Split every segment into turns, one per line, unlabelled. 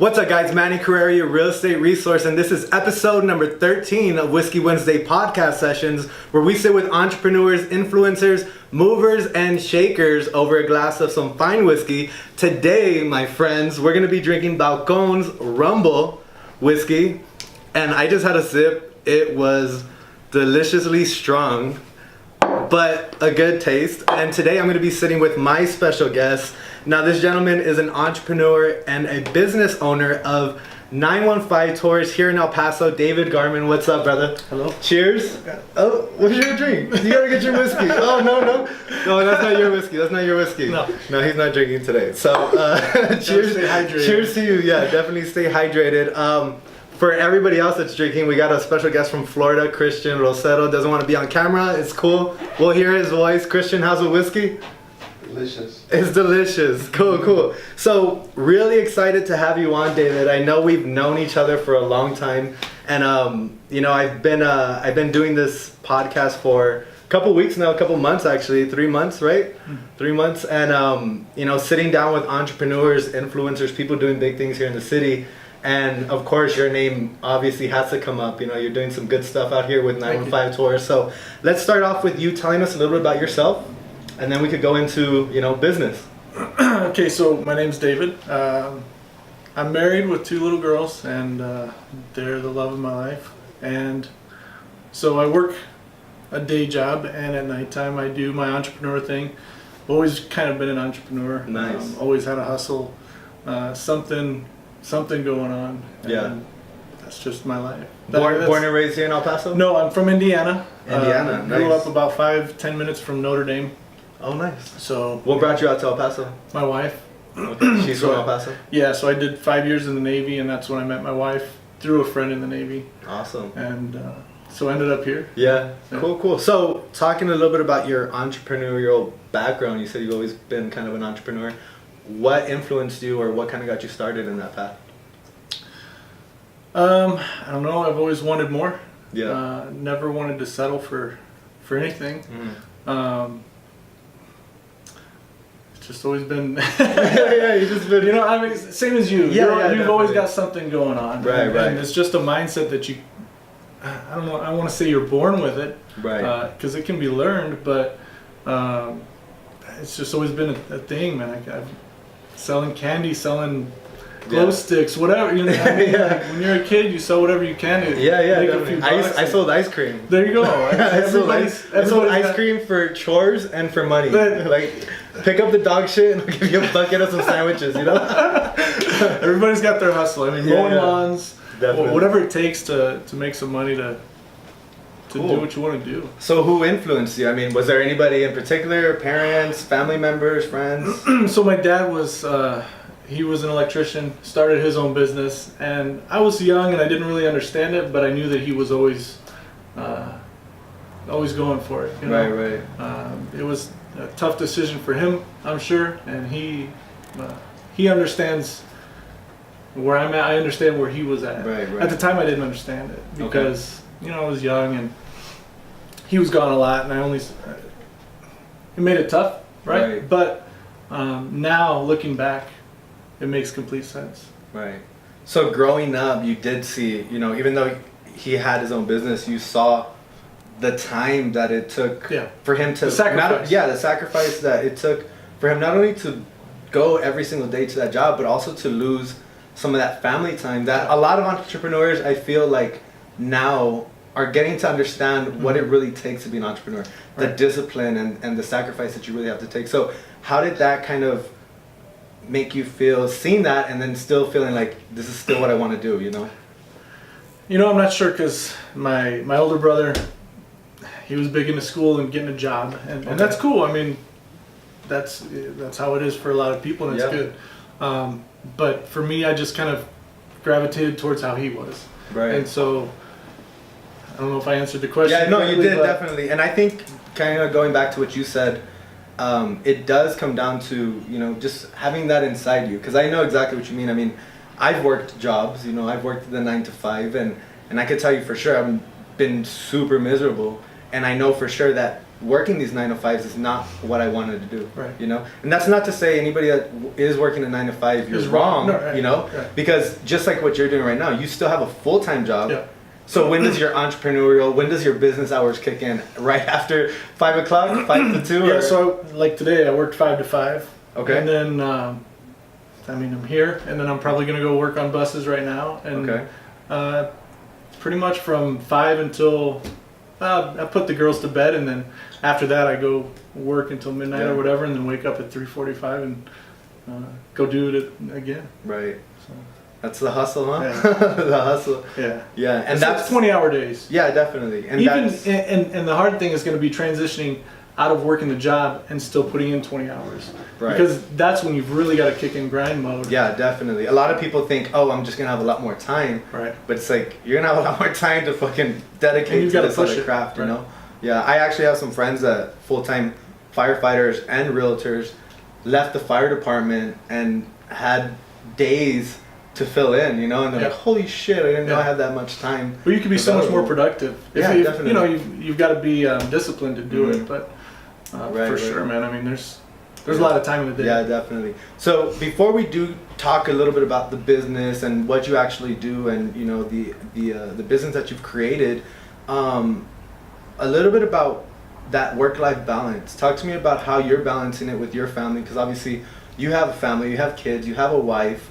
What's up, guys? Manny, Carrera, your real estate resource, and this is episode number 13 of Whiskey Wednesday podcast sessions, where we sit with entrepreneurs, influencers, movers, and shakers over a glass of some fine whiskey. Today, my friends, we're going to be drinking Balcones Rumble whiskey, and I just had a sip. It was deliciously strong, but a good taste. And today I'm going to be sitting with my special guest. Now, this gentleman is an entrepreneur and a business owner of 915 Tours here in El Paso. David Garmen, what's up, brother?
Hello.
Cheers. Oh, what's your drink? You gotta get your whiskey. Oh, no, that's not your whiskey. That's not your whiskey.
No,
he's not drinking today. So, cheers.
Stay hydrated.
Cheers to you. Yeah, definitely stay hydrated. For everybody else that's drinking, we got a special guest from Florida, Christian Rosero. Doesn't want to be on camera. It's cool. We'll hear his voice. Christian, how's the whiskey?
Delicious.
It's delicious. Cool. So, really excited to have you on, David. I know we've known each other for a long time, and I've been doing this podcast for a couple weeks now, a couple months actually, 3 months, right? 3 months, and sitting down with entrepreneurs, influencers, people doing big things here in the city. And of course, your name obviously has to come up. You're doing some good stuff out here with 915 Tours. So let's start off with you telling us a little bit about yourself, and then we could go into business.
Okay, so my name's David. I'm married with 2 little girls, and they're the love of my life. And so I work a day job, and at nighttime I do my entrepreneur thing. I've always kind of been an entrepreneur.
Nice.
Always had a hustle, something going on.
Yeah.
That's just my life.
Born and raised here in El Paso?
No, I'm from Indiana.
Nice.
Grew up about 5-10 minutes from Notre Dame.
Oh, nice.
So
What brought you out to El Paso?
my wife.
Okay. She's from El Paso?
Yeah, so I did 5 years in the Navy, and that's when I met my wife through a friend in the Navy.
Awesome.
And so I ended up here.
Yeah. Cool. So, talking a little bit about your entrepreneurial background, you said you've always been kind of an entrepreneur. What influenced you, or what kind of got you started in that path?
I don't know. I've always wanted more.
Yeah.
Never wanted to settle for anything. It's just always been.
yeah. You just been.
I mean, same as you. You've always got something going on.
Right.
And it's just a mindset that you. I don't know. I want to say you're born with it.
Right.
Because it can be learned, but it's just always been a thing, man. I've selling candy, selling glow sticks, whatever. When you're a kid, you sell whatever you can to make a few bucks.
I sold ice cream.
There you go.
I sold ice cream for chores and for money. Like, pick up the dog shit and I'll give you a bucket of some sandwiches,
Everybody's got their hustle. I mean, mowing lawns, whatever it takes to make some money to do what you want to do.
So who influenced you? I mean, was there anybody in particular? Parents, family members, friends?
So my dad was, he was an electrician, started his own business, and I was young and I didn't really understand it, but I knew that he was always going for it.
Right.
It was a tough decision for him, I'm sure, and he understands where I'm at. I understand where he was at.
Right.
At the time, I didn't understand it because I was young and he was gone a lot, and it made it tough, right? But now looking back, it makes complete sense.
Right. So growing up, you did see, even though he had his own business, you saw the time that it took for him to...
The sacrifice.
The sacrifice that it took for him not only to go every single day to that job, but also to lose some of that family time that a lot of entrepreneurs, I feel like, now are getting to understand what it really takes to be an entrepreneur. The discipline and the sacrifice that you really have to take. So how did that kind of make you feel, seeing that and then still feeling like this is still what I want to do,
I'm not sure, because my older brother, he was big into school and getting a job, and that's cool. I mean, that's how it is for a lot of people, and it's good. But for me, I just kind of gravitated towards how he was.
Right.
And so I don't know if I answered the question.
Yeah, no, you did, definitely. And I think, kind of going back to what you said, it does come down to, just having that inside you. Because I know exactly what you mean. I mean, I've worked jobs, I've worked the 9 to 5, and I could tell you for sure I've been super miserable. And I know for sure that working these 9 to 5s is not what I wanted to do.
Right.
You know, and that's not to say anybody that is working a 9 to 5 you're wrong.
No, right.
You know,
right.
because just like what you're doing right now, you still have a full-time job.
Yeah.
So when does your entrepreneurial, when does your business hours kick in? Right after 5 o'clock, 5 to 2?
Yeah.
Or?
So like today, I worked 5 to 5.
Okay.
And then, I mean, I'm here, and then I'm probably gonna go work on buses right now. And
Okay.
pretty much from 5 until I put the girls to bed, and then after that I go work until midnight or whatever, and then wake up at 3:45 and go do it again.
Right.
So,
That's the hustle, huh?
Yeah.
The hustle.
yeah.
Yeah, and
So
that's
it's 20-hour days.
Yeah, definitely. And
Even
that's,
and the hard thing is going to be transitioning out of working the job and still putting in 20 hours.
Right.
Because that's when you've really got to kick in grind mode.
yeah, definitely. A lot of people think, oh, I'm just gonna have a lot more time.
Right.
But it's like you're gonna have a lot more time to fucking dedicate
you've
to
gotta
this
push
other
it,
craft, you
right.
know? Yeah, I actually have some friends that full-time firefighters and realtors left the fire department and had days to fill in, you know, and they're
Yeah.
like, holy shit, I didn't know I
Yeah.
had that much time.
But you can be so much more
available.
productive.
Yeah,
if,
definitely.
You know, you've got to be disciplined to do it. But
Right,
for
right.
sure, man. I mean, there's a lot of time in the day.
Yeah, definitely. So before we do talk a little bit about the business and what you actually do, and you know the business that you've created, a little bit about that work-life balance. Talk to me about how you're balancing it with your family, because obviously you have a family, you have kids, you have a wife,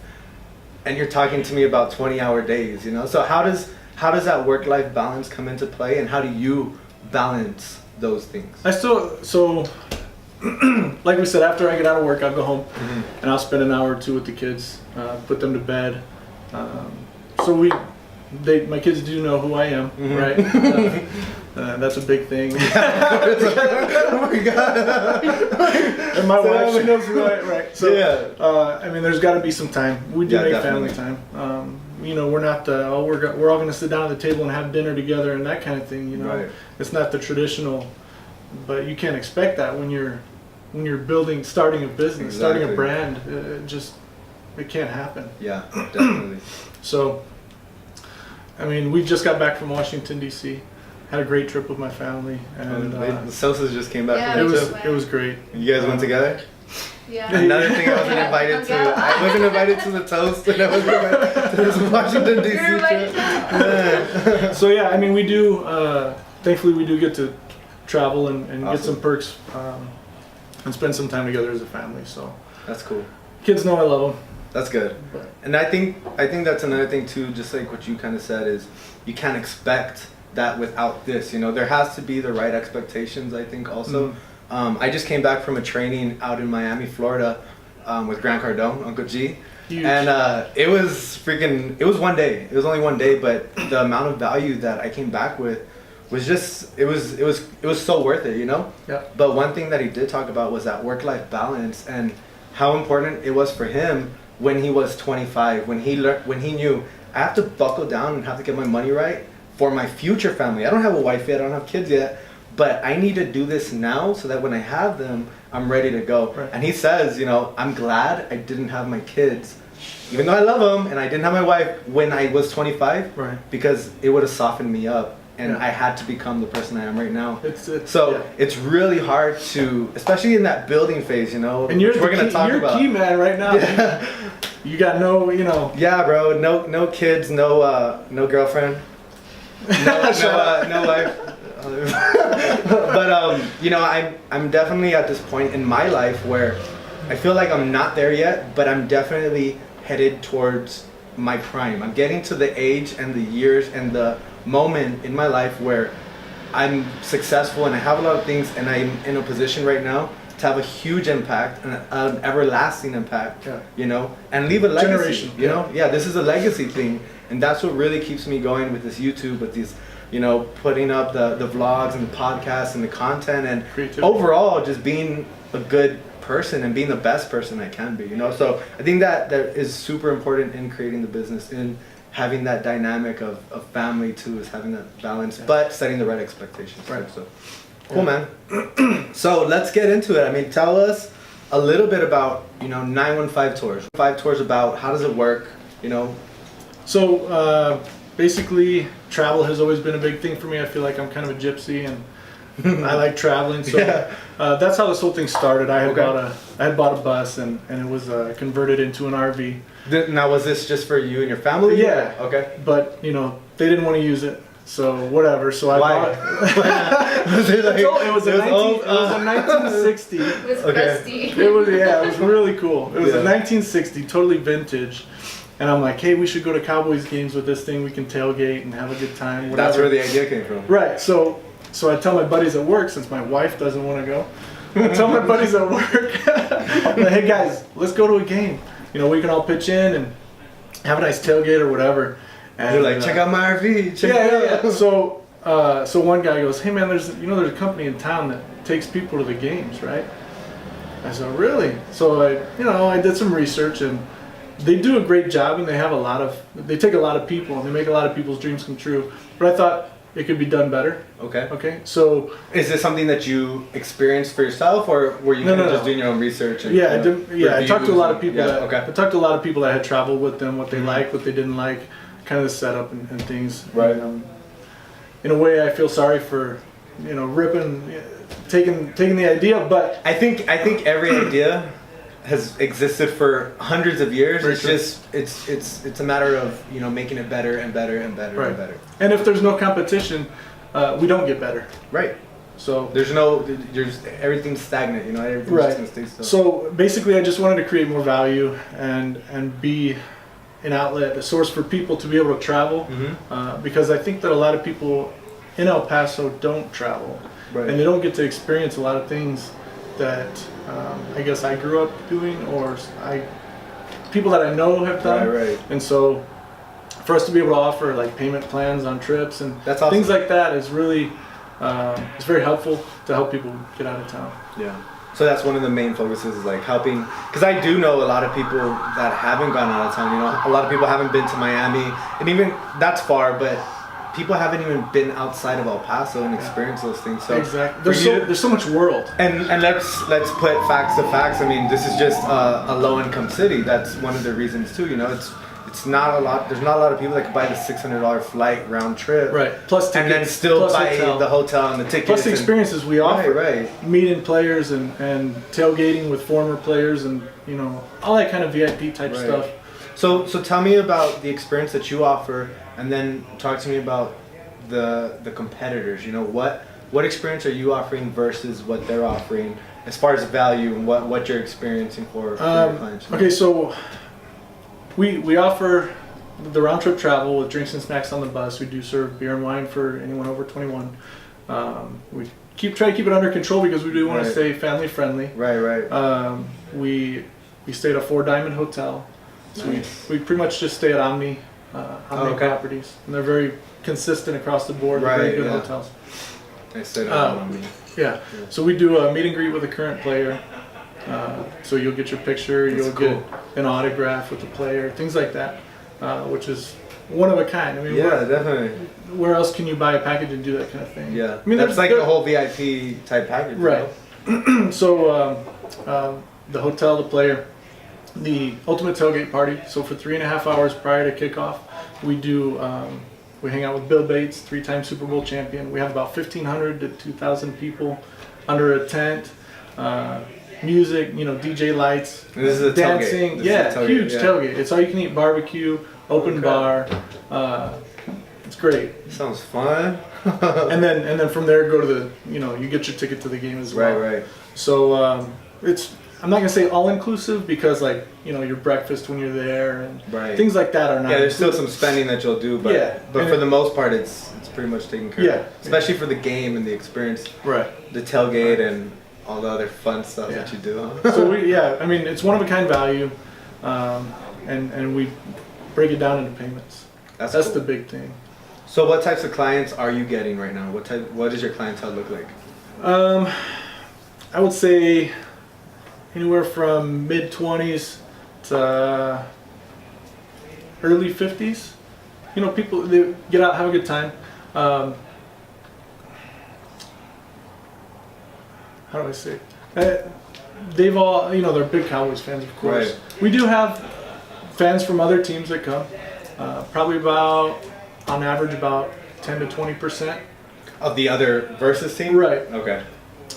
and you're talking to me about 20-hour days. You know, so how does that work-life balance come into play, and how do you balance those things?
I still so. Like we said, after I get out of work, I'll go home and I'll spend an hour or two with the kids, put them to bed. So my kids do know who I am, right? That's a big thing.
Oh my god!
And my wife, she knows who I am, right? So,
Yeah.
I mean, there's got to be some time. We do
Yeah,
make
definitely.
family time. You know, we're not we're all going to sit down at the table and have dinner together and that kind of thing. You know,
Right.
it's not the traditional, but you can't expect that when you're starting a business, starting a
Exactly.
brand. It can't happen.
Yeah, definitely.
So, I mean, we just got back from Washington D.C. Had a great trip with my family, and
The Sosas just came back
Yeah,
from
it
it
was
too.
it was great.
You guys went together?
Yeah.
Another thing I wasn't invited to. I wasn't invited to the toast, and I wasn't invited to this Washington D.C.
You're invited
trip. Yeah.
So yeah, I mean, we do. Thankfully, we do get to travel and get
Awesome.
some perks and spend some time together as a family. So
That's cool.
kids know I love them.
That's good.
But
And I think that's another thing too. Just like what you kind of said is, you can't expect that without this. You know, there has to be the right expectations. I think also. I just came back from a training out in Miami, Florida, with Grant Cardone, Uncle G.
Huge.
And it was it was one day. It was only one day, but the amount of value that I came back with was just, it was so worth it, you know?
Yeah.
But one thing that he did talk about was that work-life balance and how important it was for him when he was 25, when he knew, I have to buckle down and have to get my money right for my future family. I don't have a wife yet, I don't have kids yet, but I need to do this now so that when I have them, I'm ready to go.
Right.
And he says, you know, I'm glad I didn't have my kids, even though I love them, and I didn't have my wife when I was 25,
Right.
because it would have softened me up, and
Yeah.
I had to become the person I am right now.
So yeah.
It's really hard to, especially in that building phase, you know.
And you're
which we're
the
gonna
key,
talk
you're
about.
key man right now.
Yeah.
You got no, you know.
Yeah, bro. No kids. No girlfriend. No wife. But you know, I'm definitely at this point in my life where I feel like I'm not there yet, but I'm definitely headed towards my prime. I'm getting to the age and the years and the moment in my life where I'm successful and I have a lot of things, and I'm in a position right now to have a huge impact and an everlasting impact,
Yeah.
you know, and leave a legacy.
Generation,
You know, yeah, this is a legacy thing, and that's what really keeps me going with this YouTube, with these, you know, putting up the vlogs and the podcasts and the content, and
Creativity.
overall just being a good person and being the best person I can be, you know. So I think that is super important in creating the business, in having that dynamic of family too, is having that balance, but setting the right expectations.
Right.
So cool, man. So let's get into it. I mean, tell us a little bit about, you know, 915 tours. 5 tours about, how does it work, you know?
So basically, travel has always been a big thing for me. I feel like I'm kind of a gypsy, and I like traveling, so that's how this whole thing started. I had bought a bus, and it was converted into an RV.
Now, was this just for you and your family?
Yeah.
Okay.
But they didn't want to use it, so whatever. So I bought it. It was a 1960.
It was rusty.
It was really cool. It was a 1960, totally vintage. And I'm like, hey, we should go to Cowboys games with this thing. We can tailgate and have a good time. Whatever.
That's where the idea came from.
Right. So I tell my buddies at work, since my wife doesn't want to go, I tell my buddies at work, I'm like, hey guys, let's go to a game. We can all pitch in and have a nice tailgate or whatever. And
you're like, check out my RV. Check it out.
So one guy goes, hey man, there's a company in town that takes people to the games, right? I said, really? So I did some research, and they do a great job, and they take a lot of people, and they make a lot of people's dreams come true. But I thought it could be done better. Okay. So
is this something that you experienced for yourself, or were you just doing your own research? And,
I talked to a lot of people.
I
talked to a lot of people that had traveled with them, what they liked, what they didn't like, kind of the setup and things.
Right.
And, in a way, I feel sorry for taking the idea, but
I think every idea has existed for hundreds of years. It's a matter of making it better and better and better and better.
And if there's no competition, we don't get better.
Right.
So
there's everything's stagnant. Everything's just gonna stay still.
So basically, I just wanted to create more value and be an outlet, a source for people to be able to travel, because I think that a lot of people in El Paso don't travel, and they don't get to experience a lot of things that I guess I grew up doing, or people that I know have done.
Right.
And so for us to be able to offer like payment plans on trips and
that's awesome.
Things like that is really it's very helpful to help people get out of town.
Yeah. So that's one of the main focuses, is like helping, because I do know a lot of people that haven't gone out of town. A lot of people haven't been to Miami, and even that's far, but people haven't even been outside of El Paso and experienced those things. So
exactly, there's so much world.
And let's put facts to facts. I mean, this is just a low income city. That's one of the reasons too. It's not a lot. There's not a lot of people that can buy the $600 flight round trip.
Right. Plus tickets,
and then still buy the hotel and the tickets.
Plus the experiences we offer.
Right.
Meeting players and tailgating with former players and all that kind of VIP type stuff.
So tell me about the experience that you offer, and then talk to me about the competitors. What experience are you offering versus what they're offering as far as value, and what you're experiencing for your clients?
Okay, so we offer the round trip travel with drinks and snacks on the bus. We do serve beer and wine for anyone over 21. We try to keep it under control because we do want to stay family friendly.
Right.
We stay at a 4-diamond hotel. So we pretty much just stay at Omni properties, and they're very consistent across the board. They're very good hotels.
I stayed at Omni.
Yeah. So we do a meet and greet with a current player. So you'll get your picture, you'll get an autograph with the player, things like that, which is one of a kind. I mean,
definitely.
Where else can you buy a package and do that kind of thing?
Yeah. I mean, that's like the whole VIP type package.
Right. So the hotel, the player, the ultimate tailgate party. So for 3.5 hours prior to kickoff, we do we hang out with Bill Bates, 3-time Super Bowl champion. We have about 1,500 to 2,000 people under a tent. Music, DJ lights,
this is a
dancing.
Tailgate.
Huge tailgate. It's all you can eat barbecue, open bar. It's great.
Sounds fun.
and then from there go to the you get your ticket to the game as well.
Right.
So it's, I'm not gonna say all inclusive, because your breakfast when you're there and things like that are not.
Yeah, there's still some spending that you'll do, but for the most part, it's pretty much taken care of. Especially for the game and the experience.
Right.
The tailgate and all the other fun stuff that you do.
So it's one of a kind value, and we break it down into payments. That's cool. The big thing.
So what types of clients are you getting right now? What does your clientele look like?
I would say anywhere from mid-20s to early 50s. People, they get out, have a good time. How do I say? They've all, they're big Cowboys fans, of course.
Right.
We do have fans from other teams that come. Probably on average, about 10 to 20%.
Of the other versus team?
Right.
Okay.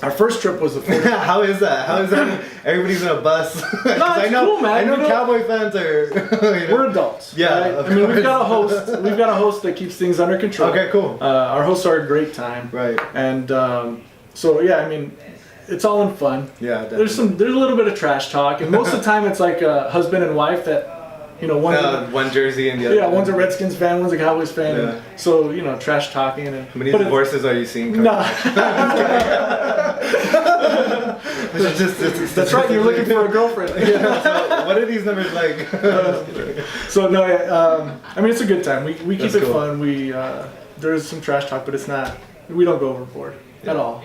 Our first trip was the 40.
How is that? How is that? Everybody's in a bus.
No, it's cool, man.
I know Cowboy fans are.
We're adults.
Yeah.
Right? I mean, we've got a host. We've got a host that keeps things under control.
Okay, cool.
Our hosts are a great time.
Right.
And so yeah, I mean, it's all in fun.
Yeah, definitely.
There's a little bit of trash talk, and most of the time it's like a husband and wife that, you know,
one jersey and the other.
Yeah, one's a Redskins fan, one's a Cowboys fan.
Yeah.
And so, you know, trash talking and.
How many divorces are you seeing?
No. That's right. You're looking for a girlfriend.
Yeah. So what are these numbers like?
So no, I mean, it's a good time. We keep
That's
it
cool.
fun. There's some trash talk, but it's not. We don't go overboard at all.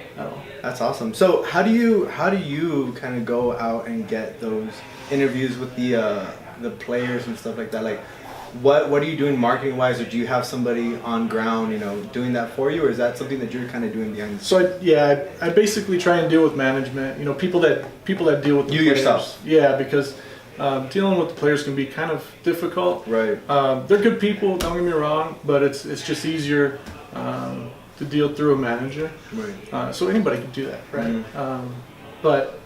That's awesome. So how do you kind of go out and get those interviews with the players and stuff like that? Like, what are you doing marketing wise, or do you have somebody on ground, you know, doing that for you, or is that something that you're kind of doing behind the scenes?
So I basically try and deal with management. You know, people that deal with the
You
players.
yourself.
Yeah, because dealing with the players can be kind of difficult.
Right.
They're good people. Don't get me wrong, but it's just easier to deal through a manager.
Right.
So anybody can do that, right?
Mm-hmm.
But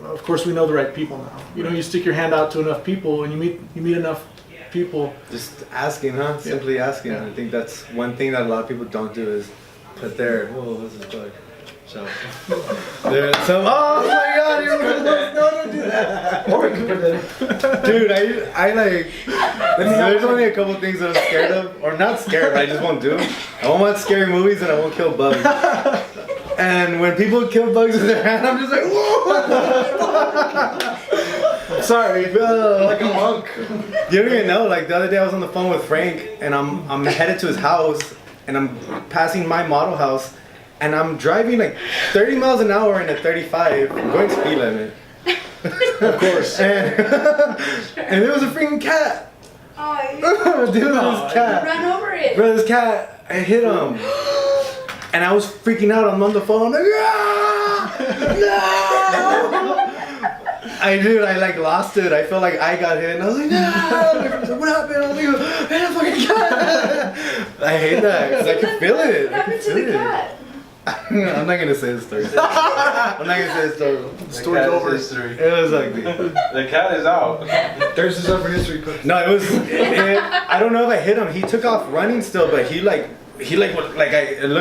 of course, we know the right people now. You know, you stick your hand out to enough people, and you meet enough people.
Just asking, huh? Simply asking.
Yeah.
I think that's one thing that a lot of people don't do is put their. Whoa, this is good. So there's some. Oh my God! You're no, don't do that.
Or we could put that.
Dude, I like. There's only a couple things that I'm scared of, or not scared. I just won't do. I won't watch scary movies, and I won't kill bugs. And when people kill bugs with their hand, I'm just like, whoa!
Sorry,
Like a monk. You don't even know. Like the other day, I was on the phone with Frank, and I'm headed to his house, and I'm passing my model house, and I'm driving like 30 miles an hour in a 35, going speed limit.
of course.
And there was a freaking cat.
Oh,
Dude, this cat.
run over it.
Bro, this cat, I hit him. And I was freaking out. I'm on the phone. Like, ah! No! I like lost it. I felt like I got hit. And I was like, no! What happened? I was like, man, a fucking cat! I hate that because I can feel it.
What happened to the cat?
I'm not gonna say the story. I'm not gonna say the story.
The story's over.
History.
It was ugly.
The cat is out.
There's this up for history quick.
No, it was. I don't know if I hit him. He took off running still, but it looked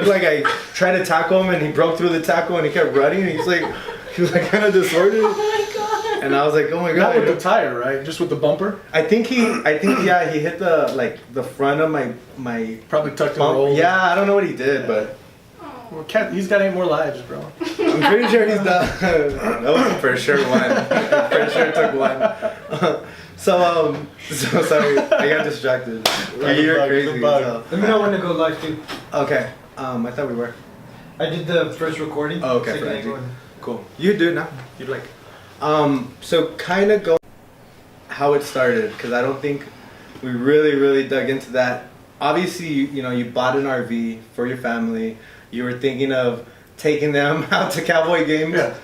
like I tried to tackle him, and he broke through the tackle, and he kept running. And he was like kind of disordered.
Oh my God.
And I was like, oh my
Not
God.
with the tire, right? Just with the bumper.
I think he hit the front of my
Probably tucked in the
bump.
roll.
Yeah, I don't know what he did, but
Well, cat, he's got 8 more lives, bro.
I'm pretty sure he's done. That was for sure one. For sure took one. So sorry, I got distracted. You're
bug,
crazy.
the bug.
So.
Let me know when to go live too.
Okay. I thought we were.
I did the first recording.
Oh, okay,
Second
for
I
IG.
go in.
Cool. You do it now. You'd like. So kind of go how it started, because I don't think we really dug into that. Obviously, you bought an RV for your family. You were thinking of taking them out to Cowboy games.
Yeah.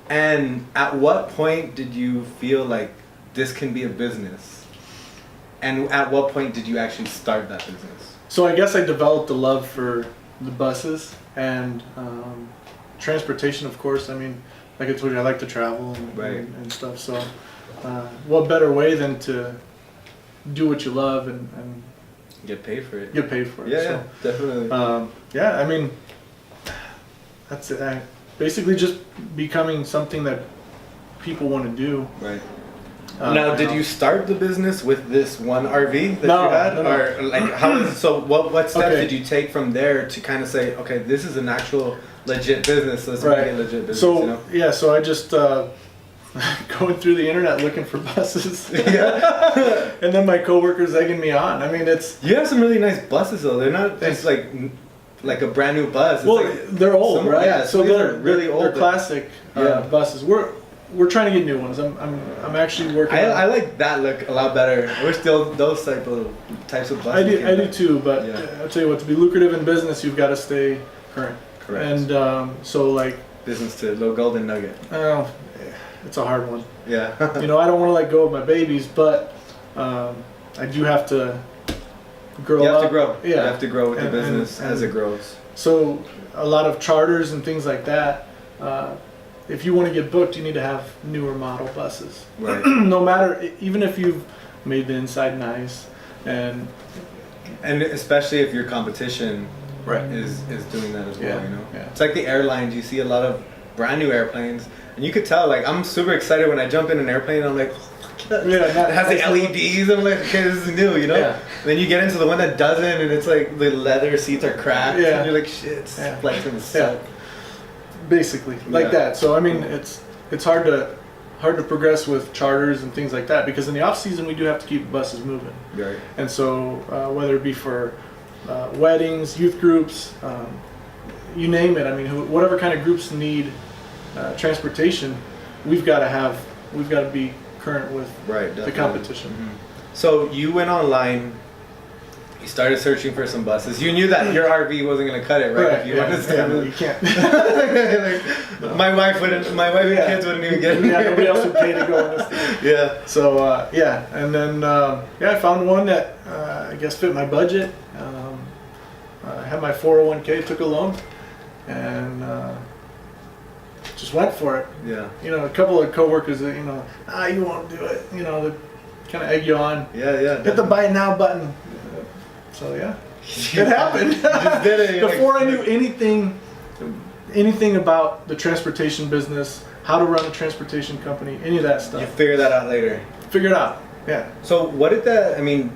And at what point did you feel like this can be a business? And at what point did you actually start that business?
So I guess I developed a love for the buses and transportation, of course. I mean, like I told you, I like to travel and stuff. So what better way than to do what you love and
Get paid for it.
get paid for it.
Yeah,
So,
definitely.
yeah, I mean, that's it. Basically just becoming something that people want to do.
Right. Now, did you start the business with this one RV that
No,
you had,
no.
or like what steps
Okay.
did you take from there to kind of say, okay, this is an actual legit business. Let's
Right.
make it a legit business.
So yeah, so I just going through the internet looking for buses,
Yeah.
and then my coworkers egging me on. I mean, it's
You have some really nice buses though. They're not just like a brand new bus. It's
well,
like,
they're old,
some-
right?
yeah,
so
some of these
they're
are really old,
They're
but-
classic
Yeah.
buses. We're trying to get new ones. I'm actually working.
I like that look a lot better. We're still those types of buses.
I do too, but
Yeah.
I'll tell you what, to be lucrative in business, you've got to stay current.
Correct.
And so like,
Business to little golden nugget.
it's a hard one.
Yeah.
I don't want to let go of my babies, but I do have to grow
You have to
up.
grow.
Yeah.
You have to grow with the
And-
business
and-
as it grows.
So a lot of charters and things like that. If you want to get booked, you need to have newer model buses.
Right.
No matter, even if you've made the inside nice, and
And especially if your competition
right.
is doing that as well,
Yeah,
you know?
yeah.
It's like the airlines, you see a lot of brand new airplanes, and you could tell, like, I'm super excited when I jump in an airplane, I'm like,
Yeah,
it has the LEDs, I'm like, okay, this is new, you know?
Yeah.
Then you get into the one that doesn't, and it's like the leather seats are cracked,
Yeah.
and you're like, shit, it's
Yeah.
like gonna suck.
Basically like
Yeah.
that. So I mean, it's hard to progress with charters and things like that because in the off season we do have to keep buses moving.
Right.
And so whether it be for weddings, youth groups, you name it. I mean, whatever kind of groups need transportation, we've got to be current with
Right,
the
definitely.
competition.
So you went online, you started searching for some buses. You knew that your RV wasn't gonna cut it, right? If you understand
yeah,
it.
you can't.
Like, my wife and
Yeah.
kids wouldn't even get it.
Yeah, nobody else would pay to go on this thing.
Yeah.
So yeah, and then I found one that I guess fit my budget. I had my 401k, took a loan, and just went for it.
Yeah.
You know, a couple of coworkers that you won't do it. You know, they kind of egg you on.
Yeah, yeah.
Hit the buy now button. So yeah, it happened.
You just did it. You're
Before
like-
I knew anything about the transportation business, how to run a transportation company, any of that
You
stuff,
figure that out later.
figure it out. Yeah.
So what did that, I mean,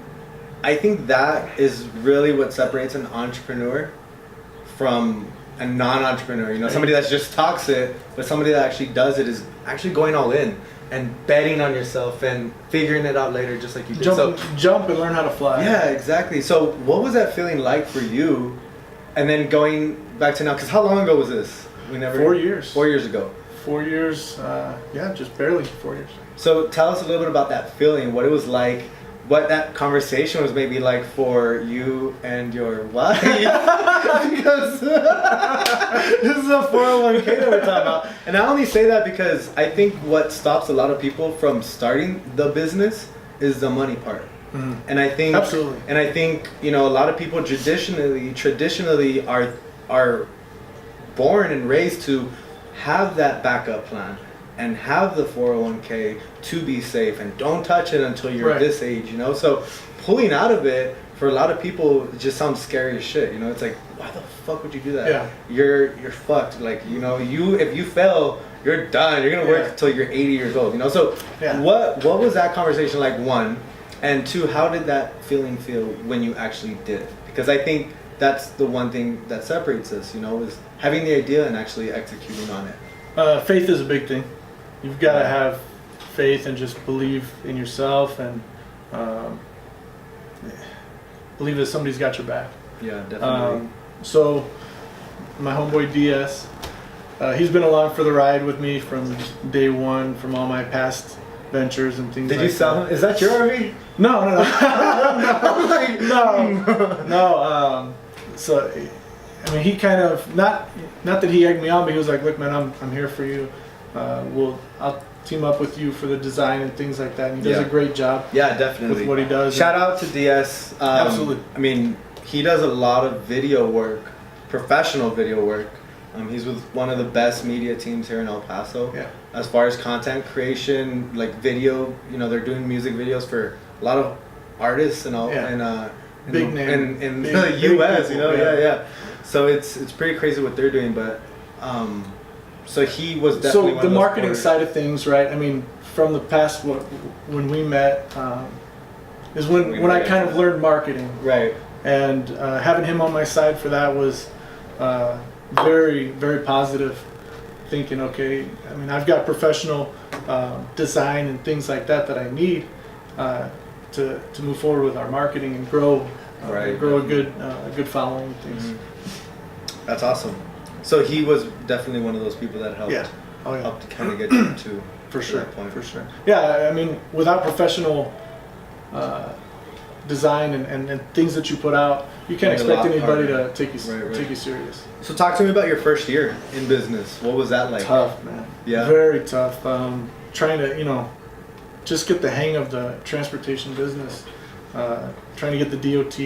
I think that is really what separates an entrepreneur from a non-entrepreneur. You know, somebody that just talks it, but somebody that actually does it is actually going all in and betting on yourself and figuring it out later, just like you did.
Jump and learn how to fly.
Yeah, exactly. So what was that feeling like for you? And then going back to now, because how long ago was this?
4 years.
4 years ago.
4 years. Yeah, just barely 4 years.
So tell us a little bit about that feeling, what it was like, what that conversation was maybe like for you and your wife. Because this is a 401k that we're talking about. And I only say that because I think what stops a lot of people from starting the business is the money part.
Mhm.
And I think
Absolutely.
And I think, you know, a lot of people traditionally are born and raised to have that backup plan and have the 401k to be safe and don't touch it until you're
Right.
this age, you know? So pulling out of it for a lot of people it just sounds scary as shit, you know? It's like, why the fuck would you do that?
Yeah.
You're fucked. Like, you know, if you fail, you're done. You're gonna work
Yeah.
until you're 80 years old, you know? So
Yeah.
what was that conversation like, one? And two, how did that feeling feel when you actually did it? Because I think that's the one thing that separates us, you know, is having the idea and actually executing on it.
Faith is a big thing. You've got to have faith and just believe in yourself and believe that somebody's got your back.
Yeah, definitely.
So my homeboy DS, he's been along for the ride with me from day one, from all my past ventures and things
Did
like
you sell
that.
him? Is that your RV?
No. No. So, I mean, he kind of not that he egged me on, but he was like, "Look, man, I'm here for you. I'll team up with you for the design and things like that." And he does
Yeah.
a great job
Yeah, definitely.
with what he does.
Shout out to DS.
Absolutely.
I mean, he does a lot of video work, professional video work. He's with one of the best media teams here in El Paso.
Yeah.
As far as content creation, like video, you know, they're doing music videos for a lot of artists and all,
Yeah.
in
Big name.
in
Big-
the
big
U.S. You
people,
know,
yeah.
yeah. So it's pretty crazy what they're doing, but so he was definitely
So
one
the
of those
marketing
porters.
side of things, right? I mean, from the past, when we met, is when I kind of learned marketing.
Right.
And having him on my side for that was very, very positive. Thinking, okay, I mean, I've got professional design and things like that I need to move forward with our marketing and grow,
Right.
grow a good following and things.
Mhm. That's awesome. So he was definitely one of those people that helped.
Yeah. Oh yeah.
Helped kind of get you to
For sure.
that point.
For sure. Yeah, I mean, without professional design and things that you put out, you can't
Like a
expect
lot
anybody
harder.
to take you
Right.
take you serious.
So talk to me about your first year in business. What was that like?
Tough, man.
Yeah.
Very tough. Trying to, just get the hang of the transportation business. trying to get the DOT,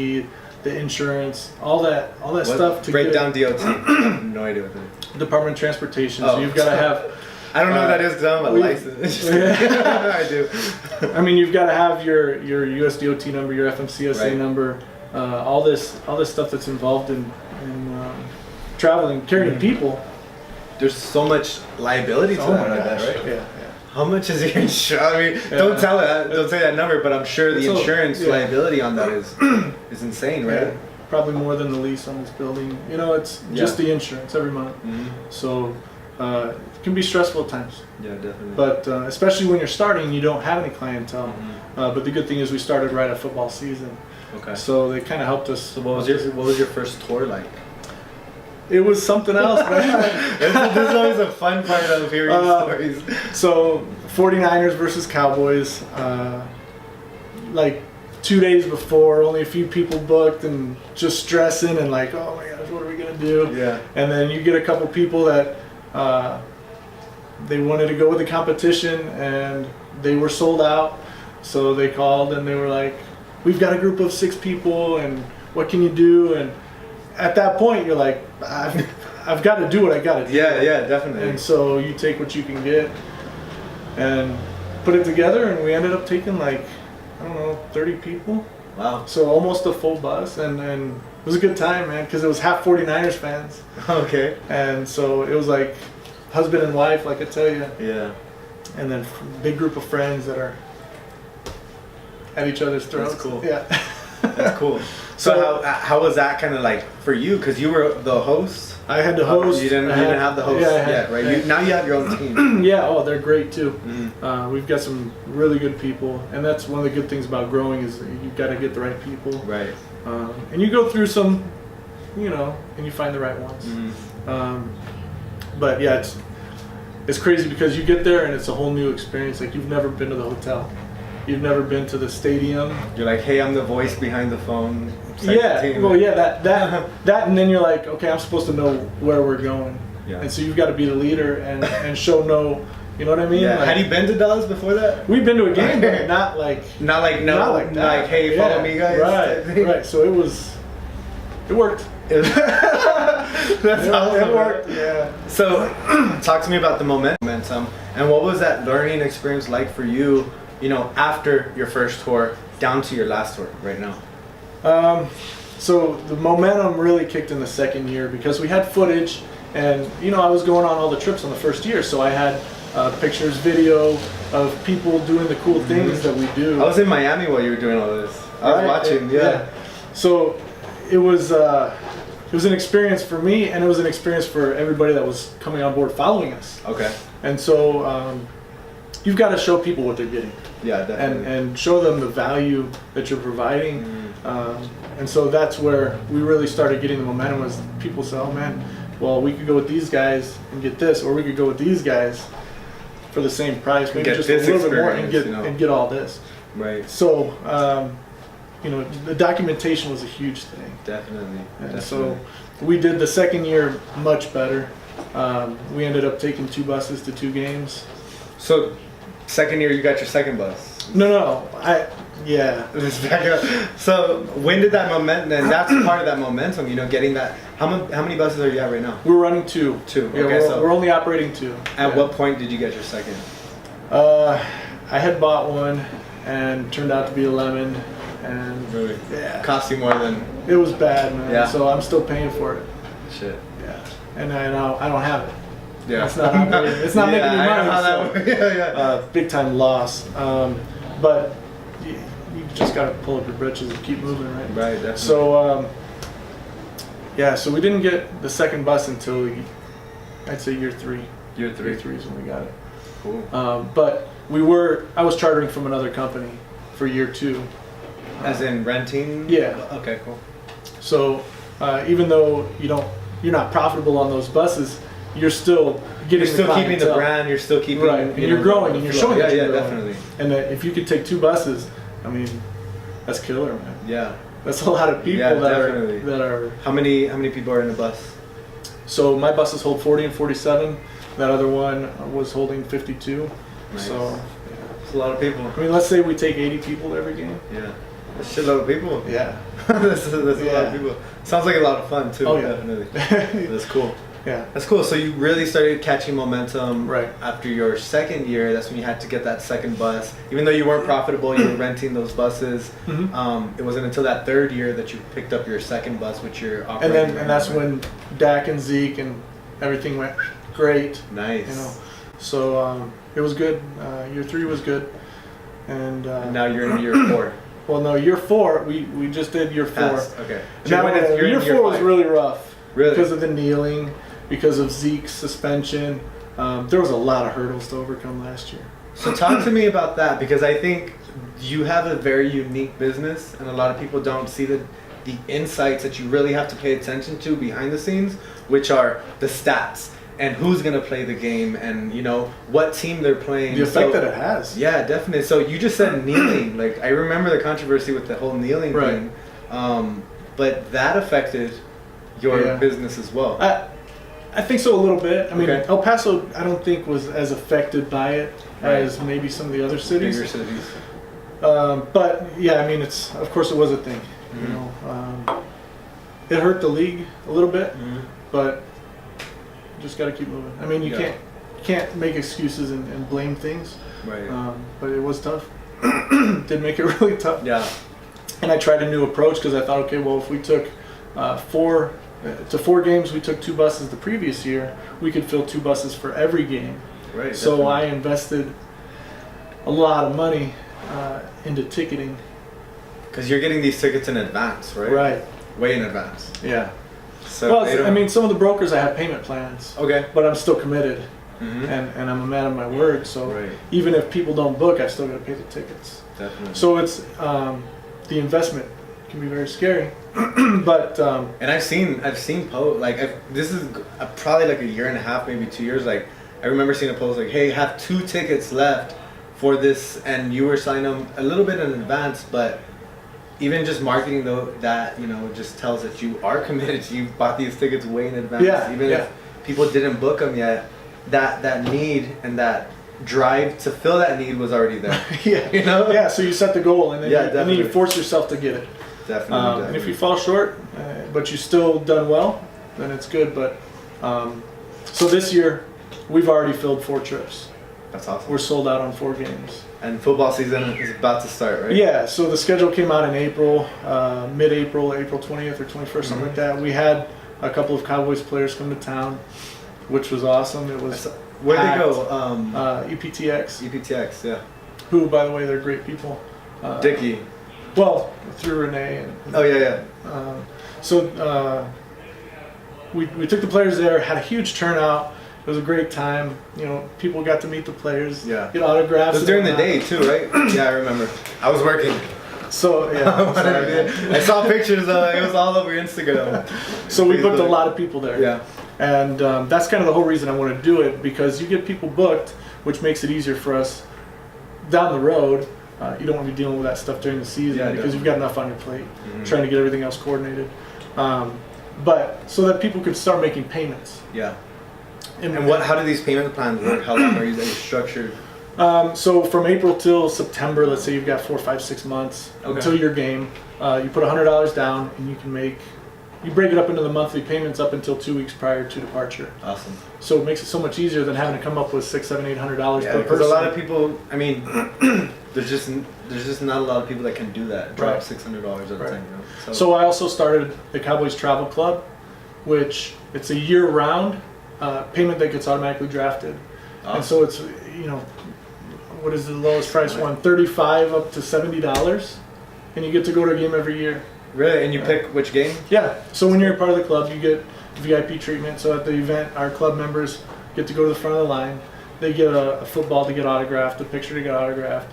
the insurance, all that stuff to
break
get
down DOT. No idea what that is.
Department of Transportation.
Oh.
So you've got to have.
I don't know what that is because I'm a licensed. I do.
I mean, you've got to have your US DOT number, your FMCSA
Right.
number, all this stuff that's involved in traveling, carrying people.
There's so much liability to that, I bet, right?
Yeah.
How much is your insurance? I mean, don't say that number, but I'm sure the insurance liability on that is insane, right?
Yeah. Probably more than the lease on this building. You know, it's just the insurance every month.
Mm-hmm.
So it can be stressful at times.
Yeah, definitely.
But especially when you're starting, you don't have any clientele.
Mm-hmm.
But the good thing is we started right at football season.
Okay.
So they kind of helped us.
So what was your first tour like?
It was something else, man.
This is always a fun part of hearing stories.
So 49ers versus Cowboys, like 2 days before, only a few people booked and just stressing and like, oh my gosh, what are we gonna do?
Yeah.
And then you get a couple people that they wanted to go with the competition and they were sold out. So they called and they were like, we've got a group of 6 people and what can you do? And at that point you're like, I've got to do what I got to do.
Yeah, definitely.
And so you take what you can get and put it together, and we ended up taking like, I don't know, 30 people.
Wow.
So almost a full bus, and it was a good time, man, because it was half 49ers fans.
Okay.
And so it was like husband and wife, like I tell you.
Yeah.
And then big group of friends that are at each other's throats.
That's cool.
Yeah.
That's cool. So how was that kind of like for you? Because you were the host.
I had the host.
You didn't have the host yet, right? Now you have your own team.
Yeah. Oh, they're great too.
Mm-hmm.
We've got some really good people, and that's one of the good things about growing is you've got to get the right people.
Right.
And you go through some, and you find the right ones.
Mm-hmm.
But yeah, it's crazy because you get there and it's a whole new experience. Like you've never been to the hotel, you've never been to the stadium.
You're like, hey, I'm the voice behind the phone.
Yeah. Well, yeah, that, and then you're like, okay, I'm supposed to know where we're going.
Yeah.
And so you've got to be the leader and show no. You know what I mean?
Yeah.
Like,
Had you been to Dallas before that?
We've been to a game, but not like
that. Like, hey, follow me, guys.
Right. So it worked.
That's awesome.
It worked. Yeah.
So, talk to me about the momentum, and what was that learning experience like for you? After your first tour down to your last tour right now.
So the momentum really kicked in the second year because we had footage, and I was going on all the trips on the first year, so I had pictures, video of people doing the cool things that we do.
I was in Miami while you were doing all this. I was watching. Yeah.
So it was an experience for me, and it was an experience for everybody that was coming on board following us.
Okay.
And so you've got to show people what they're getting.
Yeah, definitely.
And show them the value that you're providing. And so that's where we really started getting the momentum was people say, oh man, well, we could go with these guys and get this, or we could go with these guys for the same price, maybe just a little bit more and get all this.
Right.
So, the documentation was a huge thing.
Definitely.
And so we did the second year much better. We ended up taking 2 buses to 2 games.
So, second year you got your second bus.
No.
Let's back it up. So when did that momentum? And that's part of that momentum. Getting that. How many buses are you at right now?
We're running 2.
2.
Yeah,
Okay.
we're only operating 2.
At what point did you get your second?
I had bought one and turned out to be a lemon, and
Really?
yeah,
Cost you more than.
it was bad, man.
Yeah.
So I'm still paying for it.
Shit.
Yeah, and I don't have it.
Yeah.
It's not operating. It's not making me
I know
money.
how that
so,
works. Yeah.
big time loss. But you just gotta pull up your britches and keep moving, right?
Right. Definitely.
So so we didn't get the second bus until I'd say year 3.
Year 3.
Year 3 is when we got it.
Cool.
But I was chartering from another company for year 2.
As in renting?
Yeah.
Okay. Cool.
So even though you're not profitable on those buses, you're still getting.
You're still keeping the
clientele.
brand. You're still keeping.
Right, and you're growing, and you're showing that you're growing.
Definitely.
And that if you could take 2 buses, I mean, that's killer, man.
Yeah.
That's a lot of people
definitely.
that are.
How many people are in a bus?
So my buses hold 40 and 47. That other one was holding 52.
Nice.
So
It's a lot of people.
I mean, let's say we take 80 people to every game.
Yeah. A shitload of people.
Yeah.
that's a lot of people. Sounds like a lot of fun too.
Oh, yeah.
Definitely. That's cool.
Yeah.
That's cool. So you really started catching momentum
Right.
after your second year. That's when you had to get that second bus. Even though you weren't profitable, you were renting those buses.
Mhm.
It wasn't until that third year that you picked up your second bus, which you're operating.
And that's when Dak and Zeke and everything went great.
Nice.
You know, so it was good. Year 3 was good, and
And now you're in year 4.
well, no, year 4 we just did year 4.
Passed. Okay.
Now,
You're
year
in
4 was
5.
really rough.
Really?
Because of the kneeling, because of Zeke's suspension. There was a lot of hurdles to overcome last year.
So talk to me about that, because I think you have a very unique business, and a lot of people don't see the insights that you really have to pay attention to behind the scenes, which are the stats and who's going to play the game, and you know what team they're playing.
The effect that it has.
Yeah, definitely. So you just said kneeling. Like, I remember the controversy with the whole kneeling
Right.
thing, but that affected your business as well.
I think so a little bit. I mean,
Okay.
El Paso, I don't think was as affected by it as maybe some of the other cities.
Bigger cities.
But yeah, I mean, of course it was a thing.
Mm-hmm.
You know, it hurt the league a little bit, but you just got to keep moving. I mean, you can't make excuses and blame things.
Right.
But it was tough. Did make it really tough.
Yeah.
And I tried a new approach because I thought, okay, well, if we took 4 games, we took 2 buses the previous year, we could fill 2 buses for every game.
Right.
So
definitely.
I invested a lot of money into ticketing.
Because you're getting these tickets in advance, right?
Right.
Way in advance.
Yeah.
So
Well,
they don't-
I mean, some of the brokers I have payment plans,
Okay.
but I'm still committed,
Mm-hmm.
and I'm a man of my word. So
Right.
even if people don't book, I still got to pay the tickets.
Definitely.
So it's the investment can be very scary, but
And I've seen this is probably like a year and a half, maybe 2 years. Like, I remember seeing a post like, "Hey, have 2 tickets left for this," and you were signing them a little bit in advance. But even just marketing that just tells that you are committed. You bought these tickets way in advance.
Yeah,
Even
yeah.
if people didn't book them yet, that need and that drive to fill that need was already there.
yeah,
You know?
yeah. So you set the goal, and then
Yeah,
and then
definitely.
you force yourself to get it.
Definitely.
And if you fall short, but you still done well, then it's good. But so this year, we've already filled 4 trips.
That's awesome.
We're sold out on 4 games.
And football season is about to start, right?
Yeah, so the schedule came out in April, mid-April, April 20th or 21st, something like that. We had a couple of Cowboys players come to town, which was awesome. It was
Where'd they
packed.
go?
EPTX,
EPTX, yeah.
who, by the way, they're great people.
Dickie.
Well, through Renee. And,
Oh, yeah.
so we took the players there, had a huge turnout. It was a great time. You know, people got to meet the players,
Yeah.
get autographs.
It was
and
during the
whatnot.
day, too, right? Yeah, I remember. I was working.
So, yeah. sorry.
I saw pictures, it was all over Instagram.
So we booked a lot of people there.
Yeah.
And that's kind of the whole reason I want to do it, because you get people booked, which makes it easier for us down the road. You don't want to be dealing with that stuff during the season
Yeah,
because you've got enough on your plate,
Mhm.
trying to get everything else coordinated. But so that people could start making payments.
Yeah. And how do these payment plans work? How long are you structured?
So from April till September, let's say you've got 4, 5, 6 months
Okay.
until your game. You put $100 down, and you break it up into the monthly payments up until 2 weeks prior to departure.
Awesome.
So it makes it so much easier than having to come up with $600, $700, $800
Yeah,
per
because
person.
a lot of people, I mean, there's just not a lot of people that can do that. Drop
Right.
$600 at a
Right.
time. You know?
So I also started the Cowboys Travel Club, which it's a year-round payment that gets automatically drafted, and so it's what is the lowest price one? $35 up to $70, and you get to go to a game every year.
Really? And you pick which game?
Yeah. So when you're a part of the club, you get VIP treatment. So at the event, our club members get to go to the front of the line. They get a football to get autographed, a picture to get autographed,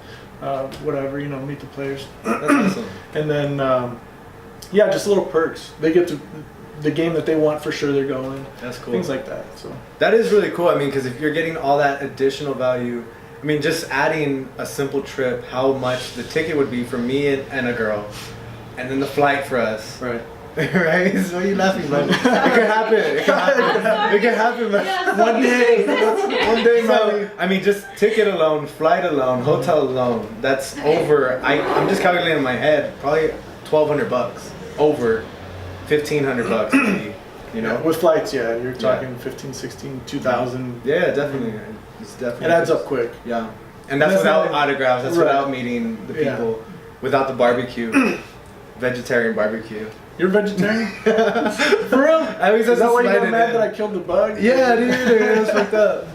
whatever, meet the players.
That's awesome.
And then, just little perks. They get to the game that they want for sure. They're going.
That's cool.
Things like that. So
That is really cool. I mean, because if you're getting all that additional value, I mean, just adding a simple trip, how much the ticket would be for me and a girl, and then the flight for us.
right.
Right? So what are you laughing, man? It could happen. It could happen. It could happen, man.
Yeah,
One day. One day,
So-
man. I mean, just ticket alone, flight alone, hotel alone. That's over. I'm just calculating in my head. Probably $1,200. Over $1,500 maybe. You know.
With flights, yeah, you're talking 15, 16, 2,000.
Yeah, definitely. It's definitely.
It adds up quick.
Yeah. And that's
That's
without
not-
autographs. That's
right.
without meeting the
Yeah.
people. Without the barbecue. Vegetarian barbecue.
You're vegetarian? For real?
I always have
Is that
to
why you
slide
got
it
mad
in.
that I killed the bug?
Yeah, dude, it was fucked up.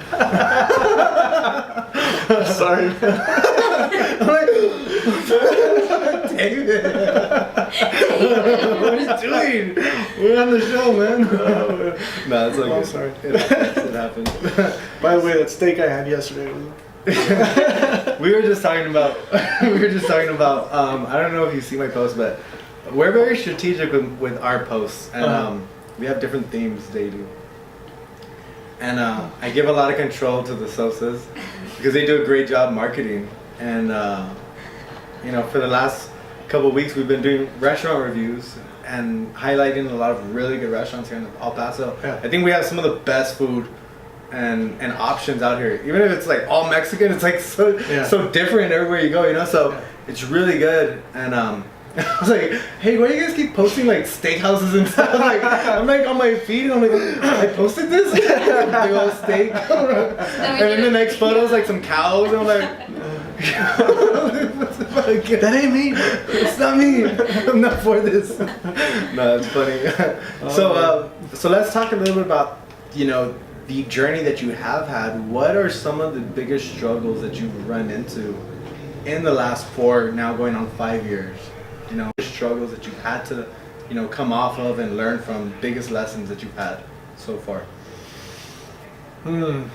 Sorry.
I'm like, David, what are you doing? We're on the show, man. No, it's like
I'm sorry.
It happens.
By the way, that steak I had yesterday was...
We were just talking about. I don't know if you see my post, but we're very strategic with our posts, and we have different themes they do. And I give a lot of control to the Sosas because they do a great job marketing. And you know, for the last couple of weeks, we've been doing restaurant reviews and highlighting a lot of really good restaurants here in El Paso.
Yeah.
I think we have some of the best food and options out here. Even if it's like all Mexican, it's like so different everywhere you go, you know. So it's really good. And I was like, hey, why do you guys keep posting like steakhouses and stuff? Like, I'm like on my feed and I'm like, I posted this big old steak. And then the next photo is like some cows. And I'm like, that ain't me. It's not me. I'm not for this. No, it's funny. So let's talk a little bit about, you know, the journey that you have had. What are some of the biggest struggles that you've run into in the last 4, now going on 5 years? You know, struggles that you've had to, you know, come off of and learn from, biggest lessons that you've had so far. It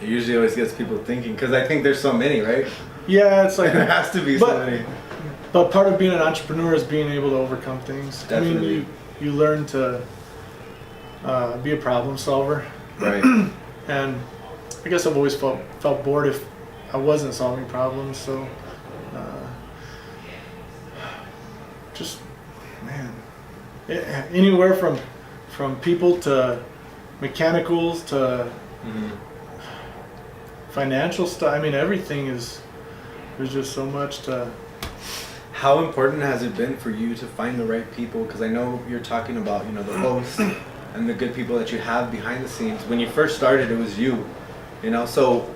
usually always gets people thinking, because I think there's so many, right?
Yeah, it's like...
There has to be so many.
But part of being an entrepreneur is being able to overcome things.
Definitely.
I mean, you learn to be a problem solver.
Right.
And I guess I've always felt bored if I wasn't solving problems. So, just, man, anywhere from people to mechanicals to financial stuff. I mean, everything is, there's just so much to...
How important has it been for you to find the right people? Because I know you're talking about, you know, the hosts and the good people that you have behind the scenes. When you first started, it was you, you know. So